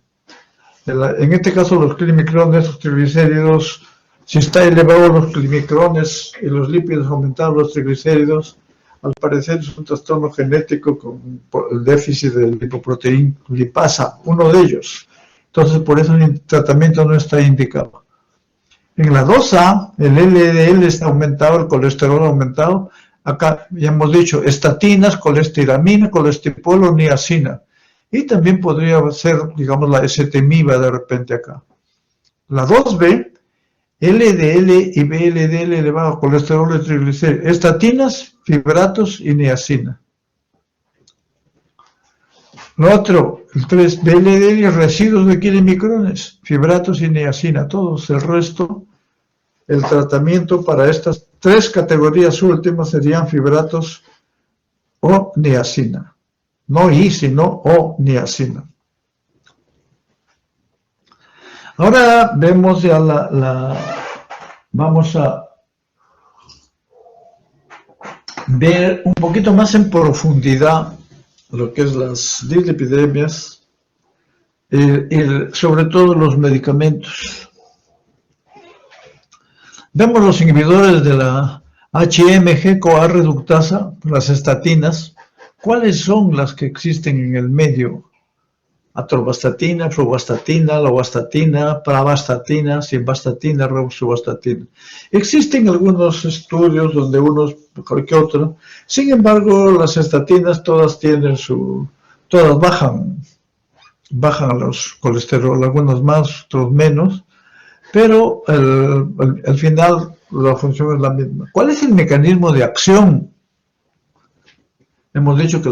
en este caso los climicrones, los triglicéridos, si está elevado los climicrones y los lípidos aumentados, los triglicéridos, al parecer es un trastorno genético con el déficit de lipoproteína lipasa, uno de ellos. Entonces por eso el tratamiento no está indicado. En la 2A, el LDL está aumentado, el colesterol aumentado. Acá ya hemos dicho estatinas, colestiramina, colesterol o niacina. Y también podría ser, digamos, la ezetimiba de repente acá. La 2B, LDL y VLDL elevado, colesterol y triglicéridos. Estatinas, fibratos y niacina. Lo otro, el 3, VLDL y residuos de kilomicrones, fibratos y niacina. Todos, el resto, el tratamiento para estas 3 categorías últimas serían fibratos o niacina. No y, sino o niacina. Ahora vemos ya vamos a ver un poquito más en profundidad lo que es las dislipidemias y sobre todo los medicamentos. Vemos los inhibidores de la HMG-CoA reductasa, las estatinas. ¿Cuáles son las que existen en el medio? Atorvastatina, fluvastatina, lovastatina, pravastatina, simvastatina, rosuvastatina. Existen algunos estudios donde unos, cualquier otro. Sin embargo, las estatinas todas tienen todas bajan los colesterol, algunos más, otros menos, pero al final la función es la misma. ¿Cuál es el mecanismo de acción? Hemos dicho que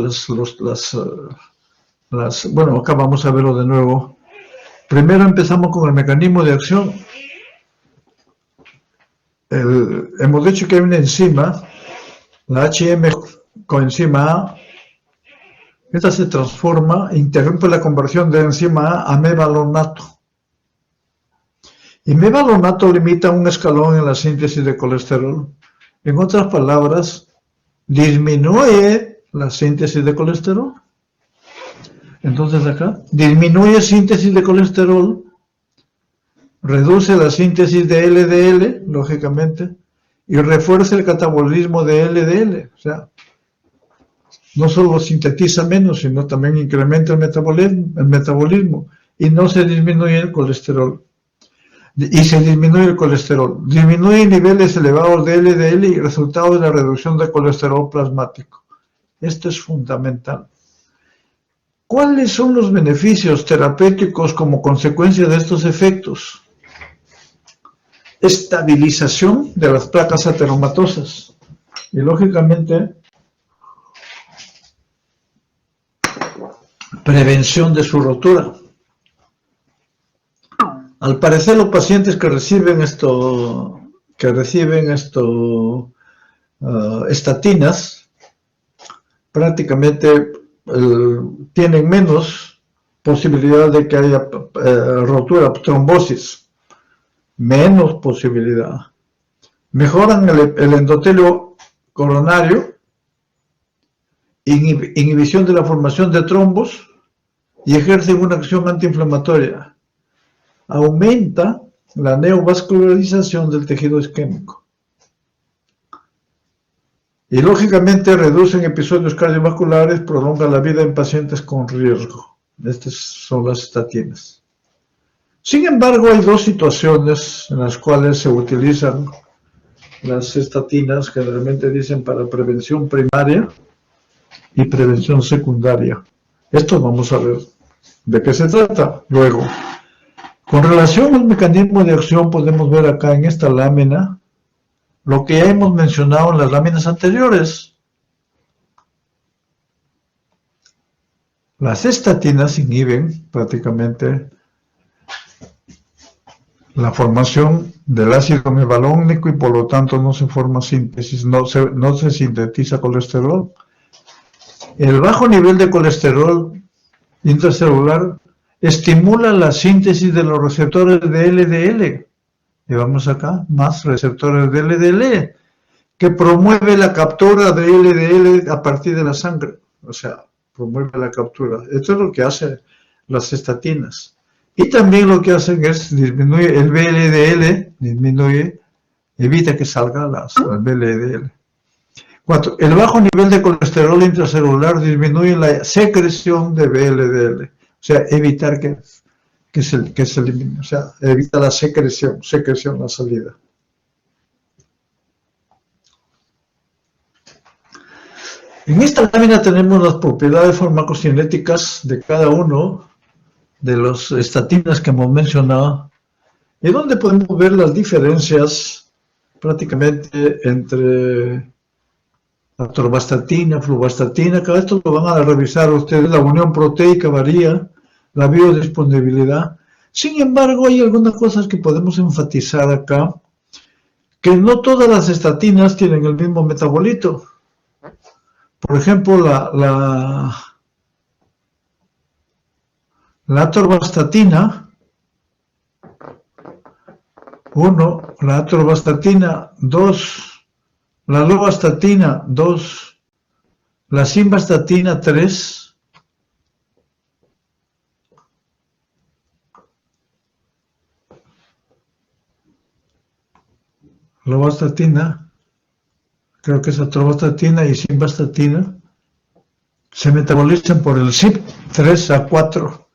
bueno, acá vamos a verlo de nuevo. Primero empezamos con el mecanismo de acción. Hemos dicho que hay una enzima, la HM coenzima A. Esta se transforma, interrumpe la conversión de enzima A mevalonato. Y mevalonato limita un escalón en la síntesis de colesterol. En otras palabras, disminuye la síntesis de colesterol. Entonces acá, disminuye síntesis de colesterol, reduce la síntesis de LDL, lógicamente, y refuerza el catabolismo de LDL. O sea, no solo sintetiza menos, sino también incrementa el metabolismo y no se disminuye el colesterol. Y se disminuye el colesterol. Disminuye niveles elevados de LDL y resultado de la reducción de colesterol plasmático. Esto es fundamental. ¿Cuáles son los beneficios terapéuticos como consecuencia de estos efectos? Estabilización de las placas ateromatosas y, lógicamente, prevención de su rotura. Al parecer, los pacientes que reciben estatinas, prácticamente tienen menos posibilidad de que haya rotura, trombosis, menos posibilidad. Mejoran el endotelio coronario, inhibición de la formación de trombos y ejercen una acción antiinflamatoria. Aumenta la neovascularización del tejido isquémico. Y lógicamente reducen episodios cardiovasculares, prolonga la vida en pacientes con riesgo. Estas son las estatinas. Sin embargo, hay dos situaciones en las cuales se utilizan las estatinas, generalmente dicen para prevención primaria y prevención secundaria. Esto vamos a ver de qué se trata luego. Con relación al mecanismo de acción, podemos ver acá en esta lámina lo que ya hemos mencionado en las láminas anteriores. Las estatinas inhiben prácticamente la formación del ácido mevalónico y por lo tanto no se forma síntesis, no se sintetiza colesterol. El bajo nivel de colesterol intracelular estimula la síntesis de los receptores de LDL. Y vamos acá, más receptores de LDL, que promueve la captura de LDL a partir de la sangre. O sea, promueve la captura. Esto es lo que hacen las estatinas. Y también lo que hacen es disminuir el VLDL, evita que salga el VLDL. Cuando el bajo nivel de colesterol intracelular disminuye la secreción de VLDL. O sea, evitar que se elimine, o sea, evita la secreción, la salida. En esta lámina tenemos las propiedades farmacocinéticas de cada uno de los estatinas que hemos mencionado, y donde podemos ver las diferencias prácticamente entre atorvastatina, fluvastatina. Cada esto lo van a revisar ustedes, la unión proteica varía, la biodisponibilidad. Sin embargo, hay algunas cosas que podemos enfatizar acá, que no todas las estatinas tienen el mismo metabolito. Por ejemplo, la atorvastatina 1, la atorvastatina 2, la lovastatina 2, la simvastatina 3, lovastatina, creo que es atorvastatina y simvastatina, se metabolizan por el CYP3A4.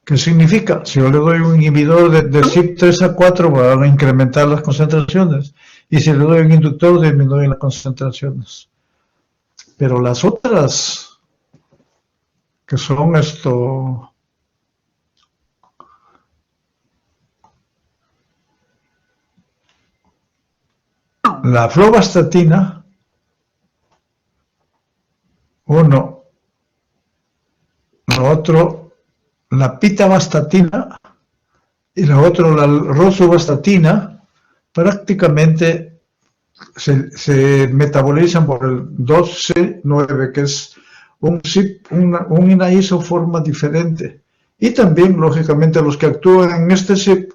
¿Qué significa? Si yo le doy un inhibidor de CYP3A4 va a incrementar las concentraciones, y si le doy un inductor disminuye las concentraciones. Pero las otras, que son la fluvastatina 1, lo otro la pitavastatina y lo otro la rosuvastatina, prácticamente se metabolizan por el 2C9, que es una isoforma diferente. Y también, lógicamente, los que actúan en este CYP,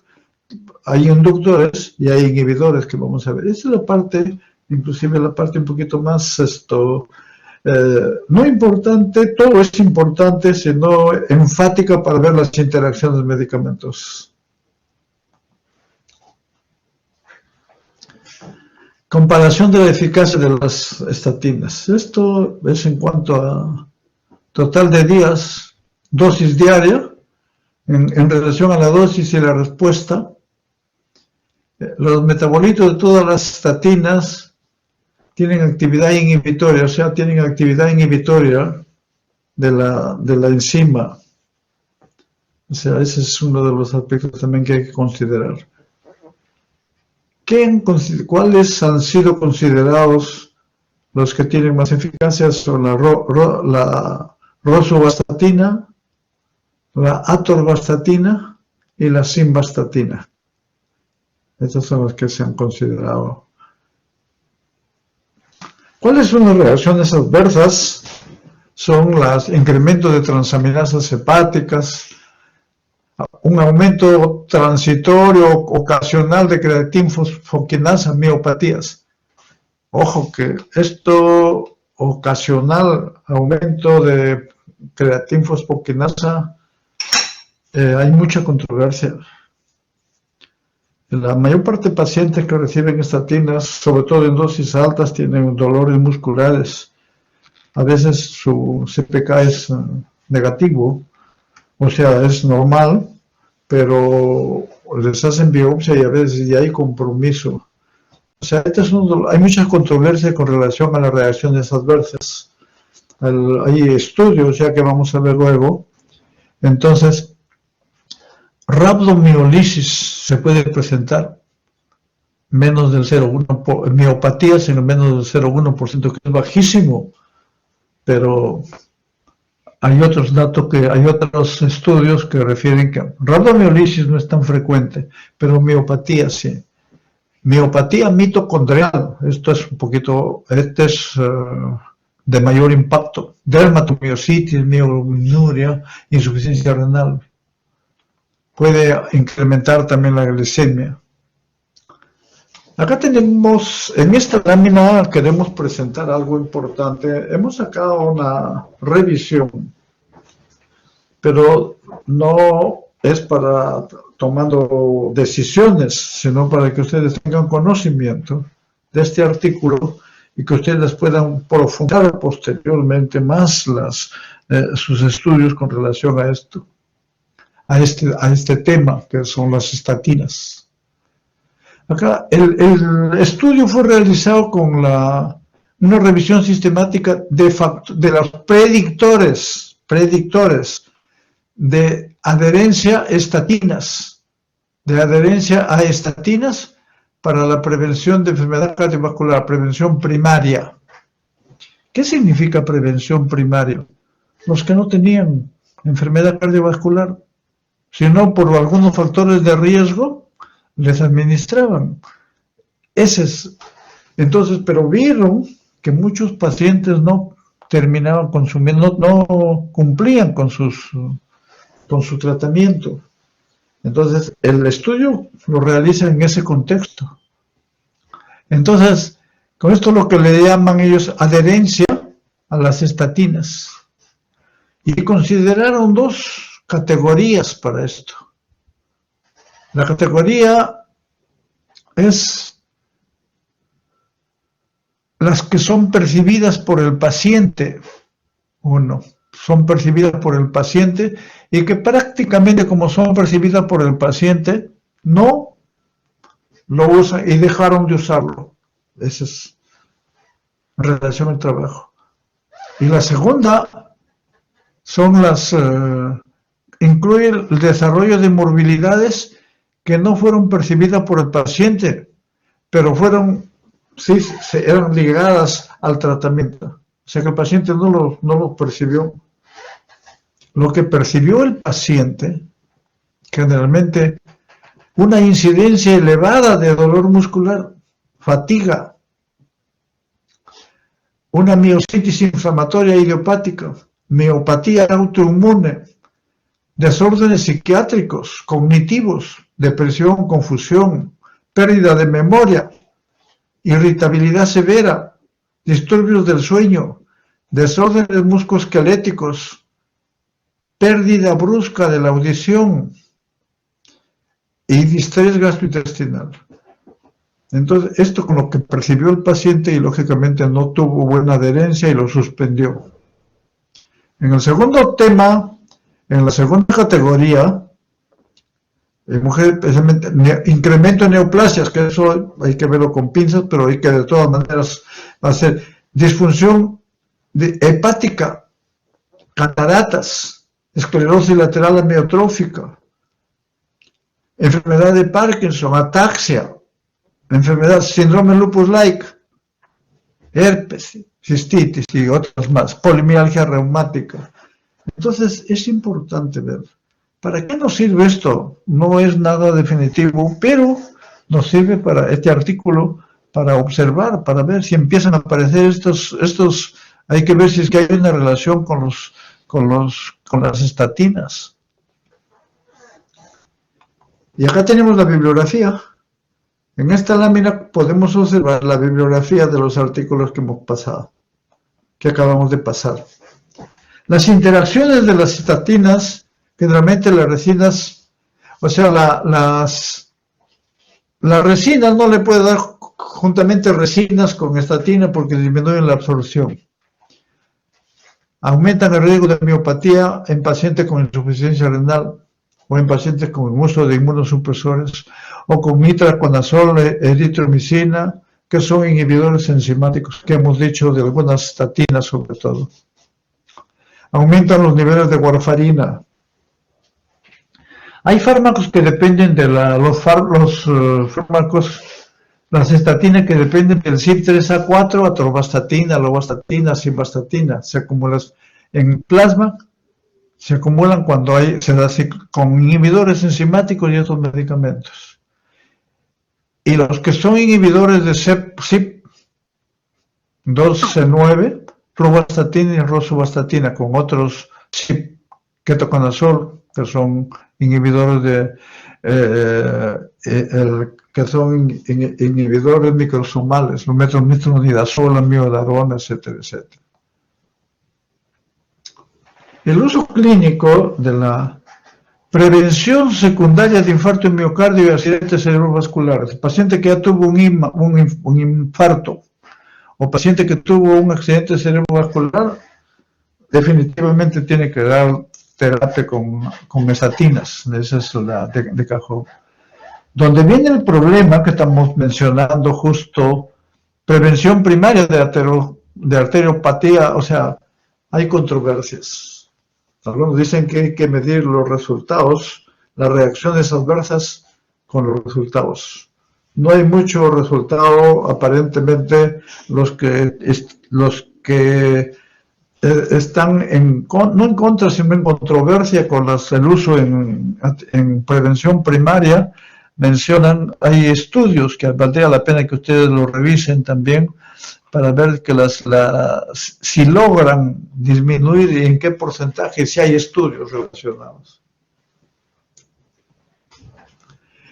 hay inductores y hay inhibidores que vamos a ver. Esa es la parte, inclusive la parte un poquito más no importante, todo es importante, sino enfática para ver las interacciones medicamentos. Comparación de la eficacia de las estatinas. Esto es en cuanto a total de días, dosis diaria, en relación a la dosis y la respuesta. Los metabolitos de todas las estatinas tienen actividad inhibitoria, o sea, tienen actividad inhibitoria de la enzima. O sea, ese es uno de los aspectos también que hay que considerar. ¿Cuáles han sido considerados los que tienen más eficacia? Son la rosuvastatina, la atorvastatina y la simvastatina. Estas son las que se han considerado. ¿Cuáles son las reacciones adversas son los incrementos de transaminasas hepáticas, un aumento transitorio ocasional de creatinfosfoquinasa, miopatías. Ojo que esto ocasional aumento de creatinfosfoquinasa, hay mucha controversia. La mayor parte de pacientes que reciben estatinas, sobre todo en dosis altas, tienen dolores musculares. A veces su CPK es negativo, o sea, es normal, pero les hacen biopsia y a veces ya hay compromiso. O sea, hay mucha controversia con relación a las reacciones adversas. Hay estudios ya que vamos a ver luego. Entonces, rhabdomiolisis se puede presentar menos del 0,1%, miopatías en menos del 0,1%, que es bajísimo, pero hay otros datos hay otros estudios que refieren que rhabdomiolisis no es tan frecuente, pero miopatía sí. Miopatía mitocondrial, esto es un poquito, de mayor impacto. Dermatomiositis, mionuria, insuficiencia renal. Puede incrementar también la glicemia. Acá tenemos, en esta lámina queremos presentar algo importante. Hemos sacado una revisión, pero no es para tomando decisiones, sino para que ustedes tengan conocimiento de este artículo y que ustedes puedan profundizar posteriormente más sus estudios con relación a esto, a este tema que son las estatinas. Acá el estudio fue realizado con una revisión sistemática de los predictores de adherencia a estatinas, para la prevención de enfermedad cardiovascular, prevención primaria. ¿Qué significa prevención primaria? Los que no tenían enfermedad cardiovascular, sino por algunos factores de riesgo, les administraban. Entonces, pero vieron que muchos pacientes no terminaban consumiendo, no cumplían con su tratamiento. Entonces, el estudio lo realiza en ese contexto. Entonces, con esto lo que le llaman ellos adherencia a las estatinas. Y consideraron dos categorías para esto. La categoría es las que son percibidas por el paciente, son percibidas por el paciente y que prácticamente como son percibidas por el paciente, no lo usan y dejaron de usarlo. Esa es en relación al trabajo. Y la segunda son incluye el desarrollo de morbilidades que no fueron percibidas por el paciente, pero eran ligadas al tratamiento. O sea que el paciente no lo percibió. Lo que percibió el paciente, generalmente, una incidencia elevada de dolor muscular, fatiga, una miositis inflamatoria idiopática, miopatía autoinmune, desórdenes psiquiátricos, cognitivos, depresión, confusión, pérdida de memoria, irritabilidad severa, disturbios del sueño, desórdenes musculoesqueléticos, pérdida brusca de la audición y distrés gastrointestinal. Entonces, esto con lo que percibió el paciente y lógicamente no tuvo buena adherencia y lo suspendió. En el segundo tema, en la segunda categoría, mujer, especialmente incremento de neoplasias, que eso hay que verlo con pinzas, pero hay que de todas maneras hacer disfunción hepática, cataratas, esclerosis lateral amiotrófica, enfermedad de Parkinson, ataxia, síndrome lupus-like, herpes, cistitis y otras más, polimialgia reumática. Entonces es importante ver. ¿Para qué nos sirve esto? No es nada definitivo, pero nos sirve para este artículo, para observar, para ver si empiezan a aparecer estos Hay que ver si es que hay una relación con las estatinas. Y acá tenemos la bibliografía. En esta lámina podemos observar la bibliografía de los artículos que hemos pasado, que acabamos de pasar. Las interacciones de las estatinas, generalmente las resinas, o sea, las resinas no le puede dar juntamente resinas con estatina porque disminuyen la absorción. Aumentan el riesgo de miopatía en pacientes con insuficiencia renal o en pacientes con uso de inmunosupresores o con itraconazol, eritromicina, que son inhibidores enzimáticos, que hemos dicho de algunas estatinas sobre todo. Aumentan los niveles de warfarina. Hay fármacos que dependen de fármacos, las estatinas que dependen del CYP3A4, atorvastatina, lovastatina, simvastatina, se acumulan en plasma, se acumulan cuando se da con inhibidores enzimáticos y otros medicamentos. Y los que son inhibidores de CYP2C9, rosuvastatina y rosuvastatina, con otros CYP, ketoconazol, que son inhibidores inhibidores microsomales, los metronidazol, amiodarona, etcétera, etcétera. El uso clínico de la prevención secundaria de infarto de miocardio y accidentes cerebrovasculares. El paciente que ya tuvo un infarto o paciente que tuvo un accidente cerebrovascular definitivamente tiene que dar terapia con estatinas, esa es la de cajón. Donde viene el problema que estamos mencionando justo, prevención primaria de arteriopatía, o sea, hay controversias. Algunos dicen que hay que medir los resultados, las reacciones adversas con los resultados. No hay mucho resultado, aparentemente los que están no en contra, sino en controversia con el uso en prevención primaria, mencionan, hay estudios que valdría la pena que ustedes lo revisen también, para ver que si logran disminuir y en qué porcentaje, si hay estudios relacionados.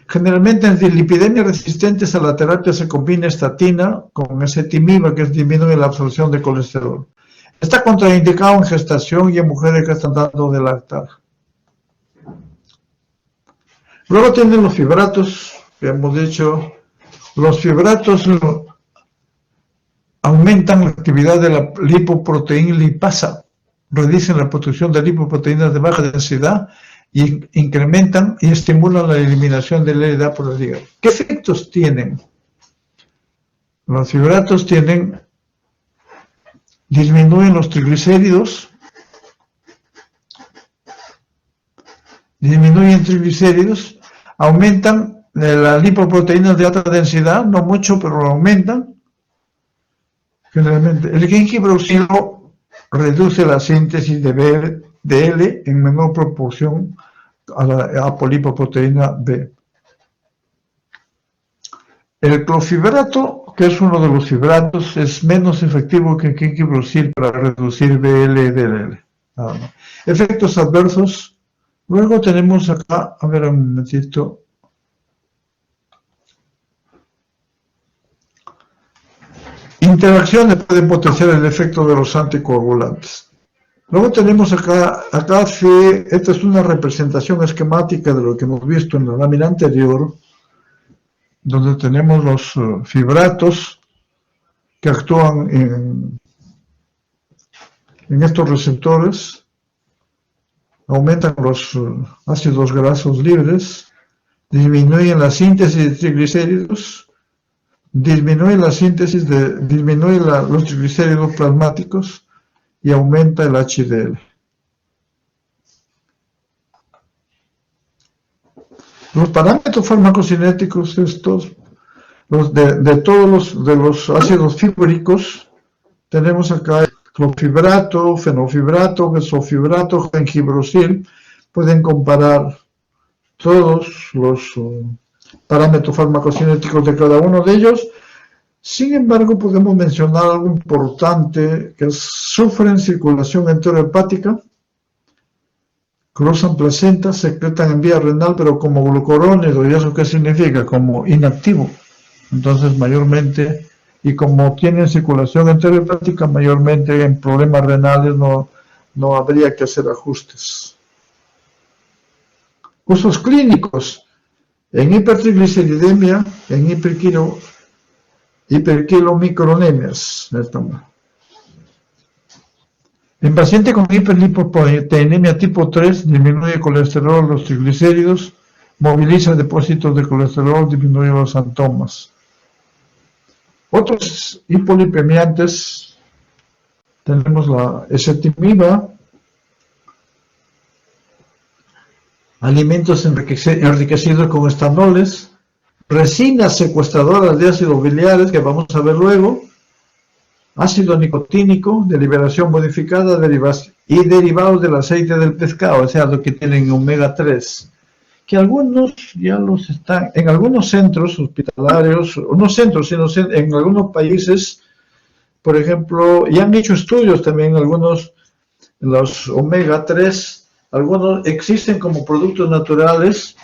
Generalmente en dislipidemias resistentes a la terapia se combina estatina con ezetimiba, que disminuye la absorción de colesterol. Está contraindicado en gestación y en mujeres que están dando de lactar. Luego tienen los fibratos, que hemos dicho, los fibratos aumentan la actividad de la lipoproteína lipasa, reducen la producción de lipoproteínas de baja densidad y incrementan y estimulan la eliminación de la LDA por el hígado. ¿Qué efectos tienen? Los fibratos disminuyen los triglicéridos, aumentan las lipoproteínas de alta densidad, no mucho, pero aumentan. Generalmente, el gingibrosilo reduce la síntesis de BL en menor proporción a la apolipoproteína B. El clofibrato, que es uno de los fibratos, es menos efectivo que el gingibrosilo para reducir BL y DLL. Efectos adversos. Luego tenemos acá, a ver un momentito. Interacciones pueden potenciar el efecto de los anticoagulantes. Luego tenemos acá esta es una representación esquemática de lo que hemos visto en la lámina anterior, donde tenemos los fibratos que actúan en estos receptores, aumentan los ácidos grasos libres, disminuyen la síntesis de triglicéridos, disminuye los triglicéridos plasmáticos y aumenta el HDL. Los parámetros farmacocinéticos estos, de todos los ácidos fíbricos, tenemos acá clofibrato, fenofibrato, mesofibrato, gengibrosil. Pueden comparar todos los parámetros farmacocinéticos de cada uno de ellos. Sin embargo, podemos mencionar algo importante, que sufren circulación enterohepática, cruzan placenta, secretan en vía renal, pero como glucurónido. ¿Y eso qué significa? Como inactivo. Entonces, mayormente, y como tienen circulación enterohepática, mayormente en problemas renales no habría que hacer ajustes. Usos clínicos. En hipertrigliceridemia, en hiperquilomicronemias. En paciente con hiperlipoproteinemia tipo 3, disminuye colesterol, los triglicéridos, moviliza depósitos de colesterol, disminuye los síntomas. Otros hipolipemiantes, tenemos la ezetimiba, alimentos enriquecidos con estanoles, resinas secuestradoras de ácidos biliares, que vamos a ver luego, ácido nicotínico de liberación modificada y derivados del aceite del pescado, o sea, lo que tienen omega 3, que algunos ya los están, en algunos centros hospitalarios, no centros, sino en algunos países, por ejemplo, y han hecho estudios también, algunos, los omega 3, algunos existen como productos naturales,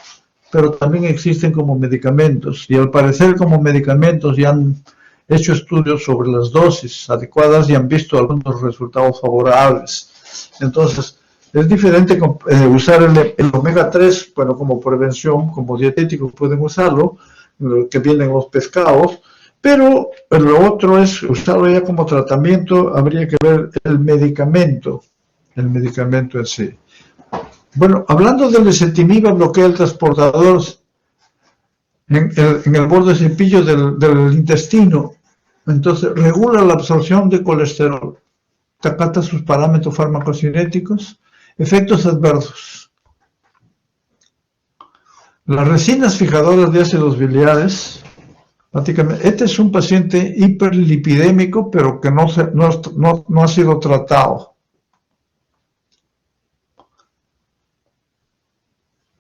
pero también existen como medicamentos, y al parecer como medicamentos ya han hecho estudios sobre las dosis adecuadas y han visto algunos resultados favorables. Entonces, es diferente usar el omega 3, bueno, como prevención, como dietético pueden usarlo, que vienen los pescados, pero lo otro es usarlo ya como tratamiento, habría que ver el medicamento en sí. Bueno, hablando del ezetimiba, bloquea el transportador en el borde cepillo del intestino, entonces regula la absorción de colesterol, acata sus parámetros farmacocinéticos, efectos adversos. Las resinas fijadoras de ácidos biliares, prácticamente, este es un paciente hiperlipidémico, pero que no ha sido tratado.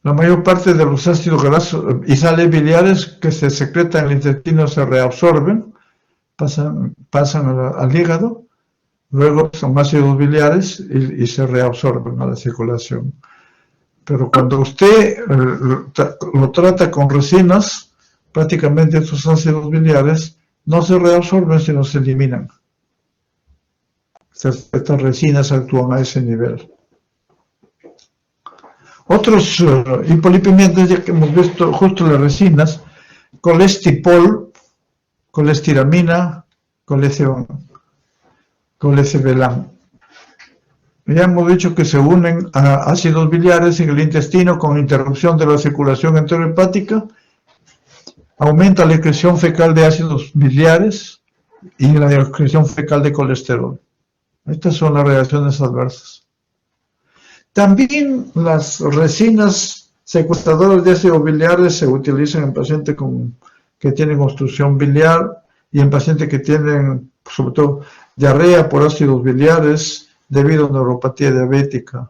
La mayor parte de los ácidos grasos y sales biliares que se secretan en el intestino se reabsorben, pasan al hígado, luego son ácidos biliares y se reabsorben a la circulación. Pero cuando usted lo trata con resinas, prácticamente estos ácidos biliares no se reabsorben, sino se eliminan. Estas resinas actúan a ese nivel. Otros hipolipemiantes, ya que hemos visto justo las resinas, colestipol, colestiramina, colecebelam. Ya hemos dicho que se unen a ácidos biliares en el intestino con interrupción de la circulación enterohepática, aumenta la excreción fecal de ácidos biliares y la excreción fecal de colesterol. Estas son las reacciones adversas. También las resinas secuestradoras de ácidos biliares se utilizan en pacientes que tienen obstrucción biliar y en pacientes que tienen, sobre todo, diarrea por ácidos biliares debido a neuropatía diabética.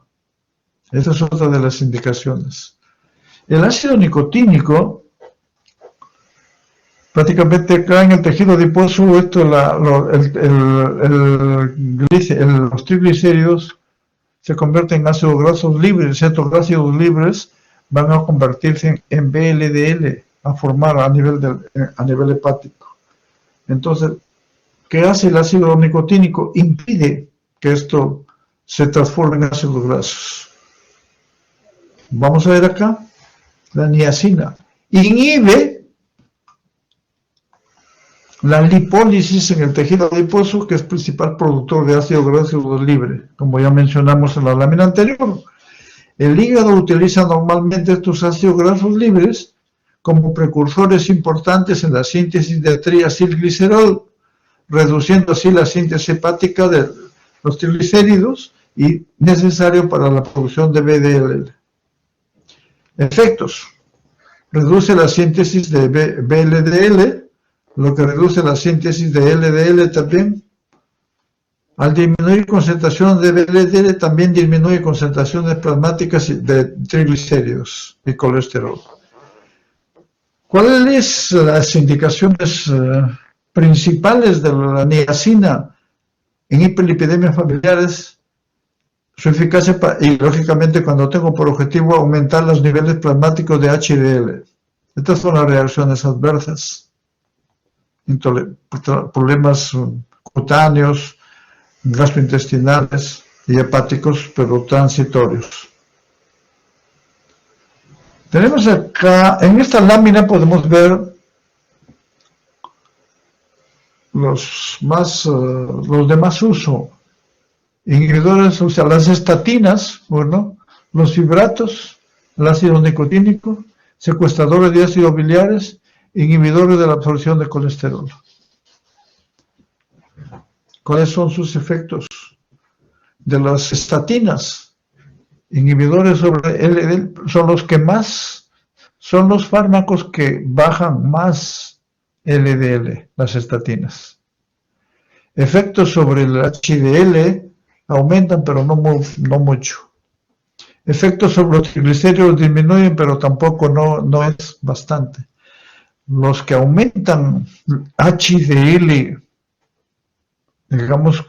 Esa es otra de las indicaciones. El ácido nicotínico, prácticamente acá en el tejido adiposo, los triglicéridos se convierten en ácidos grasos libres. Estos ácidos libres van a convertirse en VLDL, a formar a nivel hepático. Entonces, ¿qué hace el ácido nicotínico? Impide que esto se transforme en ácidos grasos. Vamos a ver acá, la niacina inhibe la lipólisis en el tejido adiposo, que es principal productor de ácido graso libre, como ya mencionamos en la lámina anterior. El hígado utiliza normalmente estos ácidos grasos libres como precursores importantes en la síntesis de triacilglicerol, reduciendo así la síntesis hepática de los triglicéridos y necesario para la producción de VDL. Efectos: reduce la síntesis de VLDL, lo que reduce la síntesis de LDL también. Al disminuir concentración de VLDL también disminuye concentraciones plasmáticas de triglicéridos y colesterol. ¿Cuáles son las indicaciones principales de la niacina en hiperlipidemias familiares, su eficacia y lógicamente cuando tengo por objetivo aumentar los niveles plasmáticos de HDL. Estas son las reacciones adversas, problemas cutáneos, gastrointestinales y hepáticos, pero transitorios. Tenemos acá, en esta lámina podemos ver los de más uso. Inhibidores, o sea, las estatinas, bueno, los fibratos, el ácido nicotínico, secuestradores de ácidos biliares, inhibidores de la absorción de colesterol. ¿Cuáles son sus efectos? De las estatinas, inhibidores sobre LDL, son los fármacos que bajan más LDL, las estatinas. Efectos sobre el HDL aumentan, pero no mucho. Efectos sobre los triglicéridos disminuyen, pero tampoco no es bastante. Los que aumentan HDL, digamos,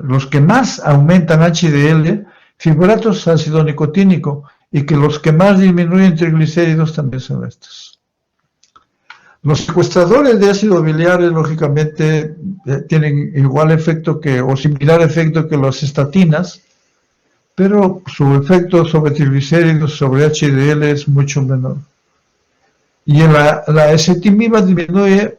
los que más aumentan HDL, fibratos, ácido nicotínico, y que los que más disminuyen triglicéridos también son estos. Los secuestradores de ácido biliares, lógicamente, tienen igual efecto o similar efecto que las estatinas, pero su efecto sobre triglicéridos, sobre HDL es mucho menor. Y la ezetimiba disminuye,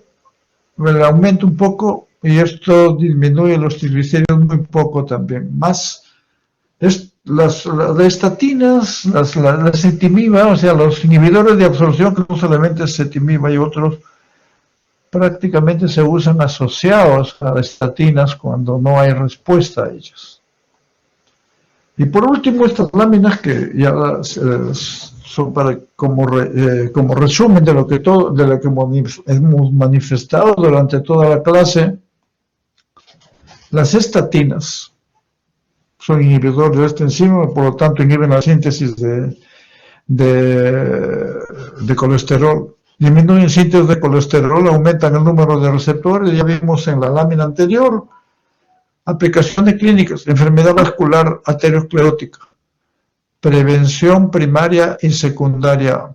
el aumenta un poco, y esto disminuye los triglicéridos muy poco también. Más las estatinas, la ezetimiba, o sea, los inhibidores de absorción, que no solamente es ezetimiba y otros, prácticamente se usan asociados a estatinas cuando no hay respuesta a ellos. Y por último, estas láminas que ya son como resumen de lo que hemos manifestado durante toda la clase. Las estatinas son inhibidores de esta enzima, por lo tanto inhiben la síntesis de colesterol. Disminuyen síntesis de colesterol, aumentan el número de receptores, ya vimos en la lámina anterior. Aplicaciones clínicas, enfermedad vascular arteriosclerótica, prevención primaria y secundaria.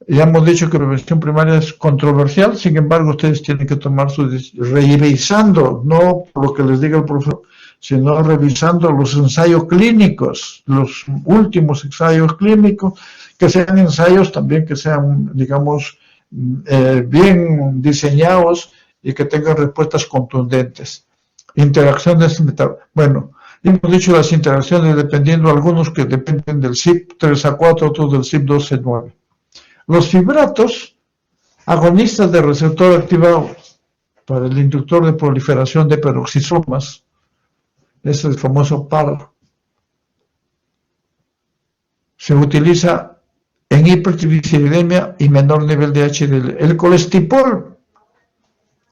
Ya hemos dicho que prevención primaria es controversial, sin embargo ustedes tienen que tomar revisando, no por lo que les diga el profesor, sino revisando los ensayos clínicos, los últimos ensayos clínicos, que sean ensayos también que sean, digamos, bien diseñados y que tengan respuestas contundentes. Interacciones, bueno, hemos dicho las interacciones dependiendo, algunos que dependen del CYP3A4, otros del CYP2C9. Los fibratos, agonistas de receptor activado para el inductor de proliferación de peroxisomas, es el famoso PAR, se utiliza en hipertrigliceridemia y menor nivel de HDL. El colestipol,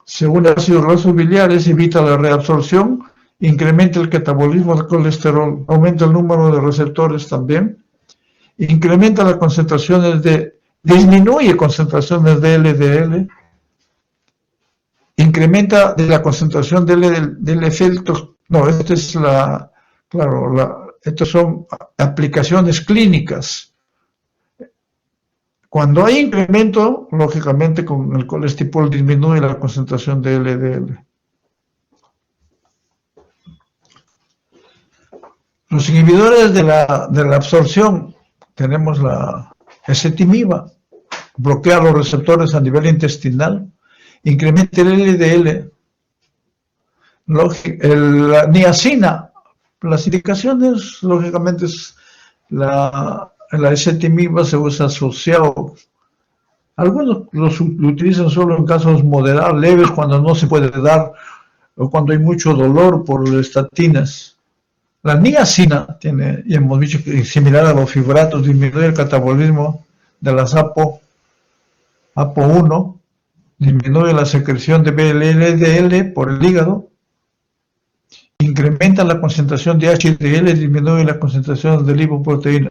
según el ácido grasos biliares, evita la reabsorción, incrementa el catabolismo del colesterol, aumenta el número de receptores también, incrementa las concentraciones disminuye concentraciones de LDL, incrementa la concentración del efecto. No, estas son aplicaciones clínicas. Cuando hay incremento, lógicamente con el colestipol disminuye la concentración de LDL. Los inhibidores de la absorción, tenemos la ezetimiba, bloquea los receptores a nivel intestinal, incrementa el LDL, la niacina, las indicaciones, lógicamente, la ezetimiba se usa asociado. Algunos lo utilizan solo en casos moderados, leves, cuando no se puede dar, o cuando hay mucho dolor por estatinas. La niacina tiene, y hemos dicho que es similar a los fibratos, disminuye el catabolismo de las APO1, disminuye la secreción de LDL por el hígado, incrementa la concentración de HDL, disminuye la concentración de lipoproteína,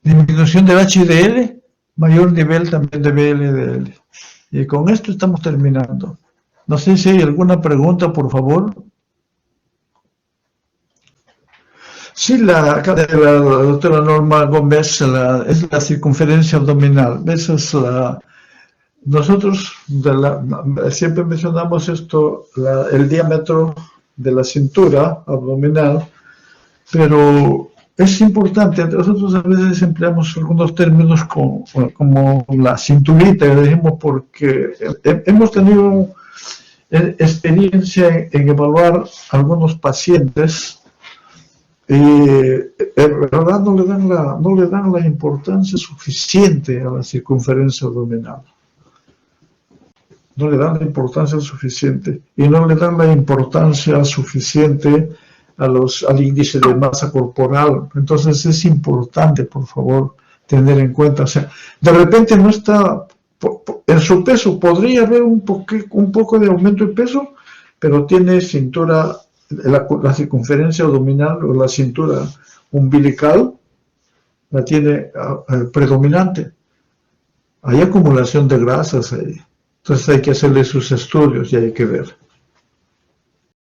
disminución del HDL, mayor nivel también de LDL. Y con esto estamos terminando. No sé si hay alguna pregunta, por favor. Sí, acá de la doctora Norma Gómez es la circunferencia abdominal. Esa es nosotros siempre mencionamos esto, el diámetro de la cintura abdominal, pero es importante. Nosotros a veces empleamos algunos términos como la cinturita, decimos, porque hemos tenido experiencia en evaluar algunos pacientes y en verdad no le dan la importancia suficiente a la circunferencia abdominal. No le dan la importancia suficiente y no le dan la importancia suficiente al índice de masa corporal. Entonces es importante, por favor, tener en cuenta. O sea, de repente no está en su peso, podría haber un poco de aumento de peso, pero tiene cintura, la circunferencia abdominal o la cintura umbilical la tiene predominante. Hay acumulación de grasas ahí. Entonces hay que hacerle sus estudios y hay que ver.